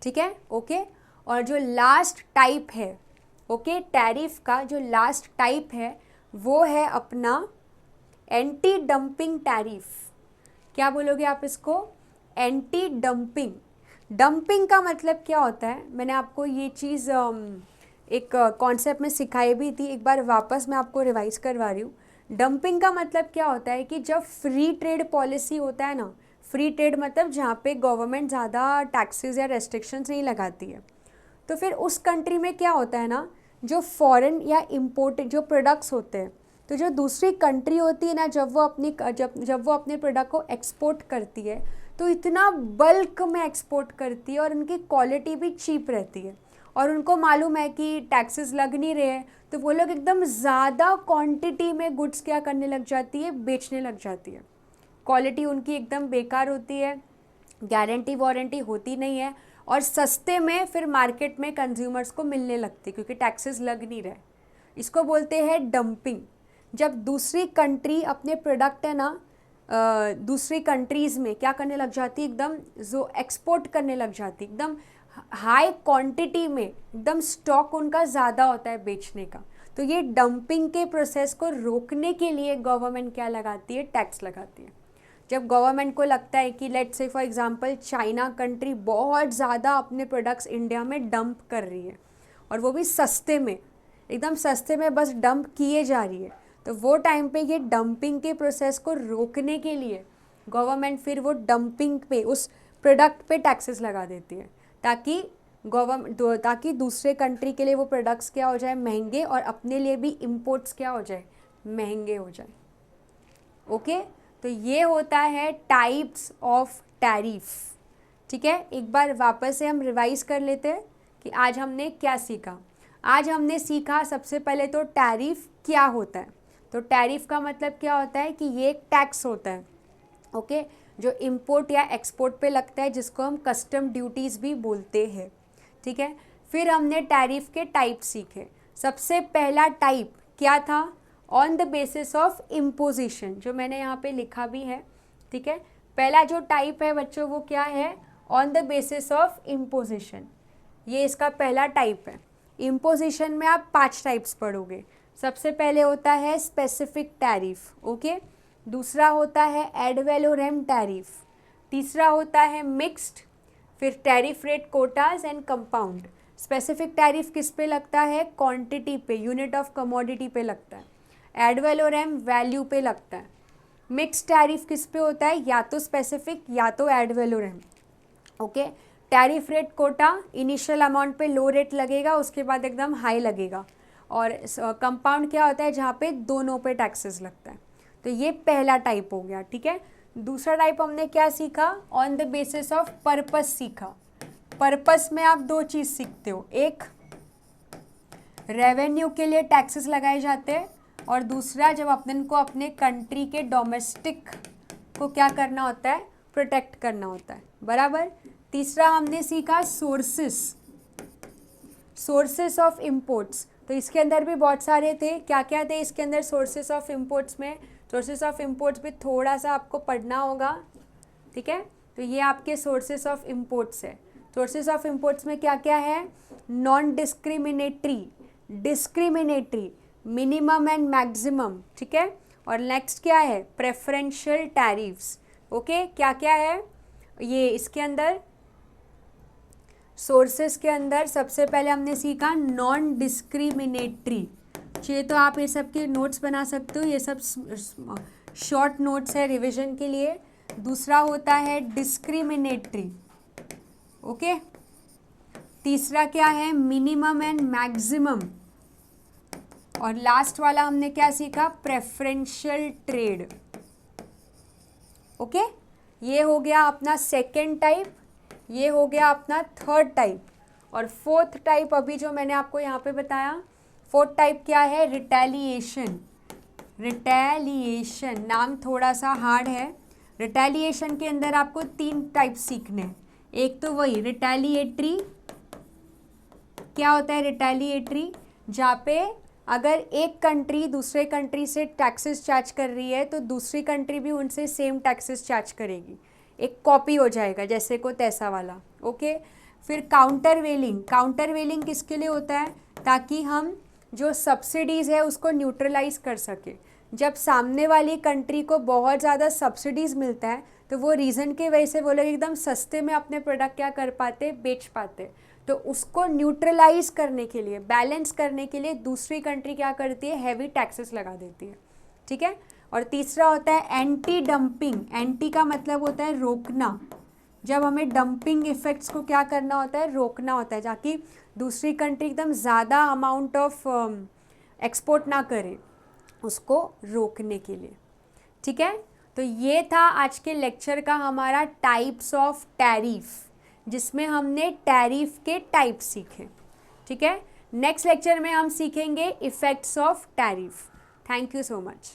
ठीक है, ओके। और जो लास्ट टाइप है, ओके, टैरिफ का जो लास्ट टाइप है वो है अपना एंटी डंपिंग टैरिफ। क्या बोलोगे आप इसको, एंटी डंपिंग। डंपिंग का मतलब क्या होता है, मैंने आपको ये चीज़ एक कॉन्सेप्ट में सिखाई भी थी, एक बार वापस मैं आपको रिवाइज करवा रही हूँ। डंपिंग का मतलब क्या होता है कि जब फ्री ट्रेड पॉलिसी होता है ना, फ्री ट्रेड मतलब जहाँ पे गवर्नमेंट ज़्यादा टैक्सेस या रेस्ट्रिक्शंस नहीं लगाती है, तो फिर उस कंट्री में क्या होता है ना, जो फॉरेन या इम्पोर्टेड जो प्रोडक्ट्स होते हैं, तो जो दूसरी कंट्री होती है ना, जब वो अपने प्रोडक्ट को एक्सपोर्ट करती है तो इतना बल्क में एक्सपोर्ट करती है और उनकी क्वालिटी भी चीप रहती है, और उनको मालूम है कि टैक्सेस लग नहीं रहे हैं, तो वो लोग एकदम ज़्यादा क्वांटिटी में गुड्स क्या करने लग जाती है, बेचने लग जाती है। क्वालिटी उनकी एकदम बेकार होती है, गारंटी वारंटी होती नहीं है, और सस्ते में फिर मार्केट में कंज्यूमर्स को मिलने लगती, क्योंकि टैक्सेस लग नहीं रहे। इसको बोलते हैं डंपिंग। जब दूसरी कंट्री अपने प्रोडक्ट है ना दूसरी कंट्रीज़ में क्या करने लग जाती, एकदम जो एक्सपोर्ट करने लग जाती, एकदम हाई क्वांटिटी में, एकदम स्टॉक उनका ज़्यादा होता है बेचने का। तो ये डंपिंग के प्रोसेस को रोकने के लिए गवर्नमेंट क्या लगाती है, टैक्स लगाती है। जब गवर्नमेंट को लगता है कि let's say for example China country बहुत ज़्यादा अपने प्रोडक्ट्स इंडिया में डंप कर रही है, और वो भी सस्ते में, एकदम सस्ते में बस डंप किए जा रही है, तो वो टाइम पे ये डंपिंग के प्रोसेस को रोकने के लिए गवर्नमेंट फिर वो डंपिंग पे, उस प्रोडक्ट पे टैक्सेस लगा देती है, ताकि दूसरे कंट्री के लिए वो प्रोडक्ट्स क्या हो जाए, महंगे, और अपने लिए भी इम्पोर्ट्स क्या हो जाए, महंगे हो जाए। ओके, तो ये होता है टाइप्स ऑफ टैरिफ। ठीक है, एक बार वापस से हम रिवाइज कर लेते हैं कि आज हमने क्या सीखा। आज हमने सीखा सबसे पहले तो टैरिफ क्या होता है। तो टैरिफ का मतलब क्या होता है कि ये एक टैक्स होता है, ओके, जो इंपोर्ट या एक्सपोर्ट पे लगता है, जिसको हम कस्टम ड्यूटीज़ भी बोलते हैं। ठीक है, फिर हमने टैरिफ के टाइप सीखे। सबसे पहला टाइप क्या था, on the basis of imposition, जो मैंने यहाँ पे लिखा भी है। ठीक है, पहला जो टाइप है बच्चों वो क्या है, on the basis of imposition, ये इसका पहला टाइप है। इम्पोजिशन में आप 5 टाइप्स पढ़ोगे। सबसे पहले होता है स्पेसिफिक टैरिफ, ओके, दूसरा होता है एड वैलोरम टैरिफ, तीसरा होता है मिक्स्ड, फिर tariff rate Kota's and compound. Specific tariff किस पे लगता है, क्वांटिटी पे, यूनिट ऑफ कमोडिटी पे लगता है। एड वैलोरम वैल्यू पे लगता है। मिक्स टैरिफ किस पे होता है, या तो स्पेसिफिक या तो ad valorem. Okay, tariff rate quota initial amount पे लो रेट लगेगा, उसके बाद एकदम हाई लगेगा। और कंपाउंड क्या होता है, जहाँ पे दोनों पे टैक्सेस लगता है। तो ये पहला टाइप हो गया। ठीक है, दूसरा टाइप हमने क्या सीखा, on the basis of purpose सीखा। पर्पस में आप 2 चीज़ सीखते हो, एक रेवेन्यू के लिए टैक्सेस लगाए जाते हैं, और दूसरा जब अपन को अपने कंट्री के डोमेस्टिक को क्या करना होता है, प्रोटेक्ट करना होता है, बराबर। तीसरा हमने सीखा सोर्सेस ऑफ इंपोर्ट्स। तो इसके अंदर भी बहुत सारे थे, क्या क्या थे इसके अंदर सोर्सेस ऑफ इंपोर्ट्स में, सोर्सेस ऑफ इंपोर्ट्स भी थोड़ा सा आपको पढ़ना होगा। ठीक है, तो ये आपके सोर्सेस ऑफ इंपोर्ट्स है। सोर्सेस ऑफ इंपोर्ट्स में क्या क्या है, non discriminatory, discriminatory, minimum and maximum. ठीक है, और नेक्स्ट क्या है, प्रेफरेंशियल टैरिफ्स। ओके, क्या क्या है ये इसके अंदर, सोर्सेस के अंदर सबसे पहले हमने सीखा नॉन डिस्क्रिमिनेटरी। चाहिए तो आप ये सब के नोट्स बना सकते हो, ये सब शॉर्ट नोट्स है रिवीजन के लिए। दूसरा होता है डिस्क्रिमिनेटरी, ओके। तीसरा क्या है, मिनिमम एंड मैक्सिमम। और लास्ट वाला हमने क्या सीखा, प्रेफरेंशियल ट्रेड। ओके, ये हो गया अपना सेकेंड टाइप, ये हो गया अपना थर्ड टाइप। और फोर्थ टाइप अभी जो मैंने आपको यहाँ पे बताया, फोर्थ टाइप क्या है? रिटेलिएशन। रिटेलिएशन नाम थोड़ा सा हार्ड है। रिटेलिएशन के अंदर आपको 3 टाइप सीखने हैं। एक तो वही रिटेलिएटरी। क्या होता है रिटेलिएटरी? जहाँ पे अगर एक कंट्री दूसरे कंट्री से टैक्सेस चार्ज कर रही है तो दूसरी कंट्री भी उनसे सेम टैक्सेस चार्ज करेगी, एक कॉपी हो जाएगा जैसे को तैसा वाला। ओके। फिर काउंटर वेलिंग। काउंटर वेलिंग किसके लिए होता है? ताकि हम जो सब्सिडीज़ है उसको न्यूट्रलाइज कर सके। जब सामने वाली कंट्री को बहुत ज़्यादा सब्सिडीज़ मिलता है तो वो रीज़न के वजह से वो लोग एकदम सस्ते में अपने प्रोडक्ट क्या कर पाते, बेच पाते। तो उसको न्यूट्रलाइज करने के लिए, बैलेंस करने के लिए दूसरी कंट्री क्या करती है, हैवी टैक्सेस लगा देती है। ठीक है। और तीसरा होता है एंटी डंपिंग। एंटी का मतलब होता है रोकना। जब हमें डंपिंग इफेक्ट्स को क्या करना होता है, रोकना होता है, ताकि दूसरी कंट्री एकदम ज़्यादा अमाउंट ऑफ एक्सपोर्ट ना करे, उसको रोकने के लिए। ठीक है। तो ये था आज के लेक्चर का हमारा टाइप्स ऑफ टैरिफ, जिसमें हमने टैरिफ के टाइप सीखे। ठीक है। नेक्स्ट लेक्चर में हम सीखेंगे effects of tariff. Thank you so much.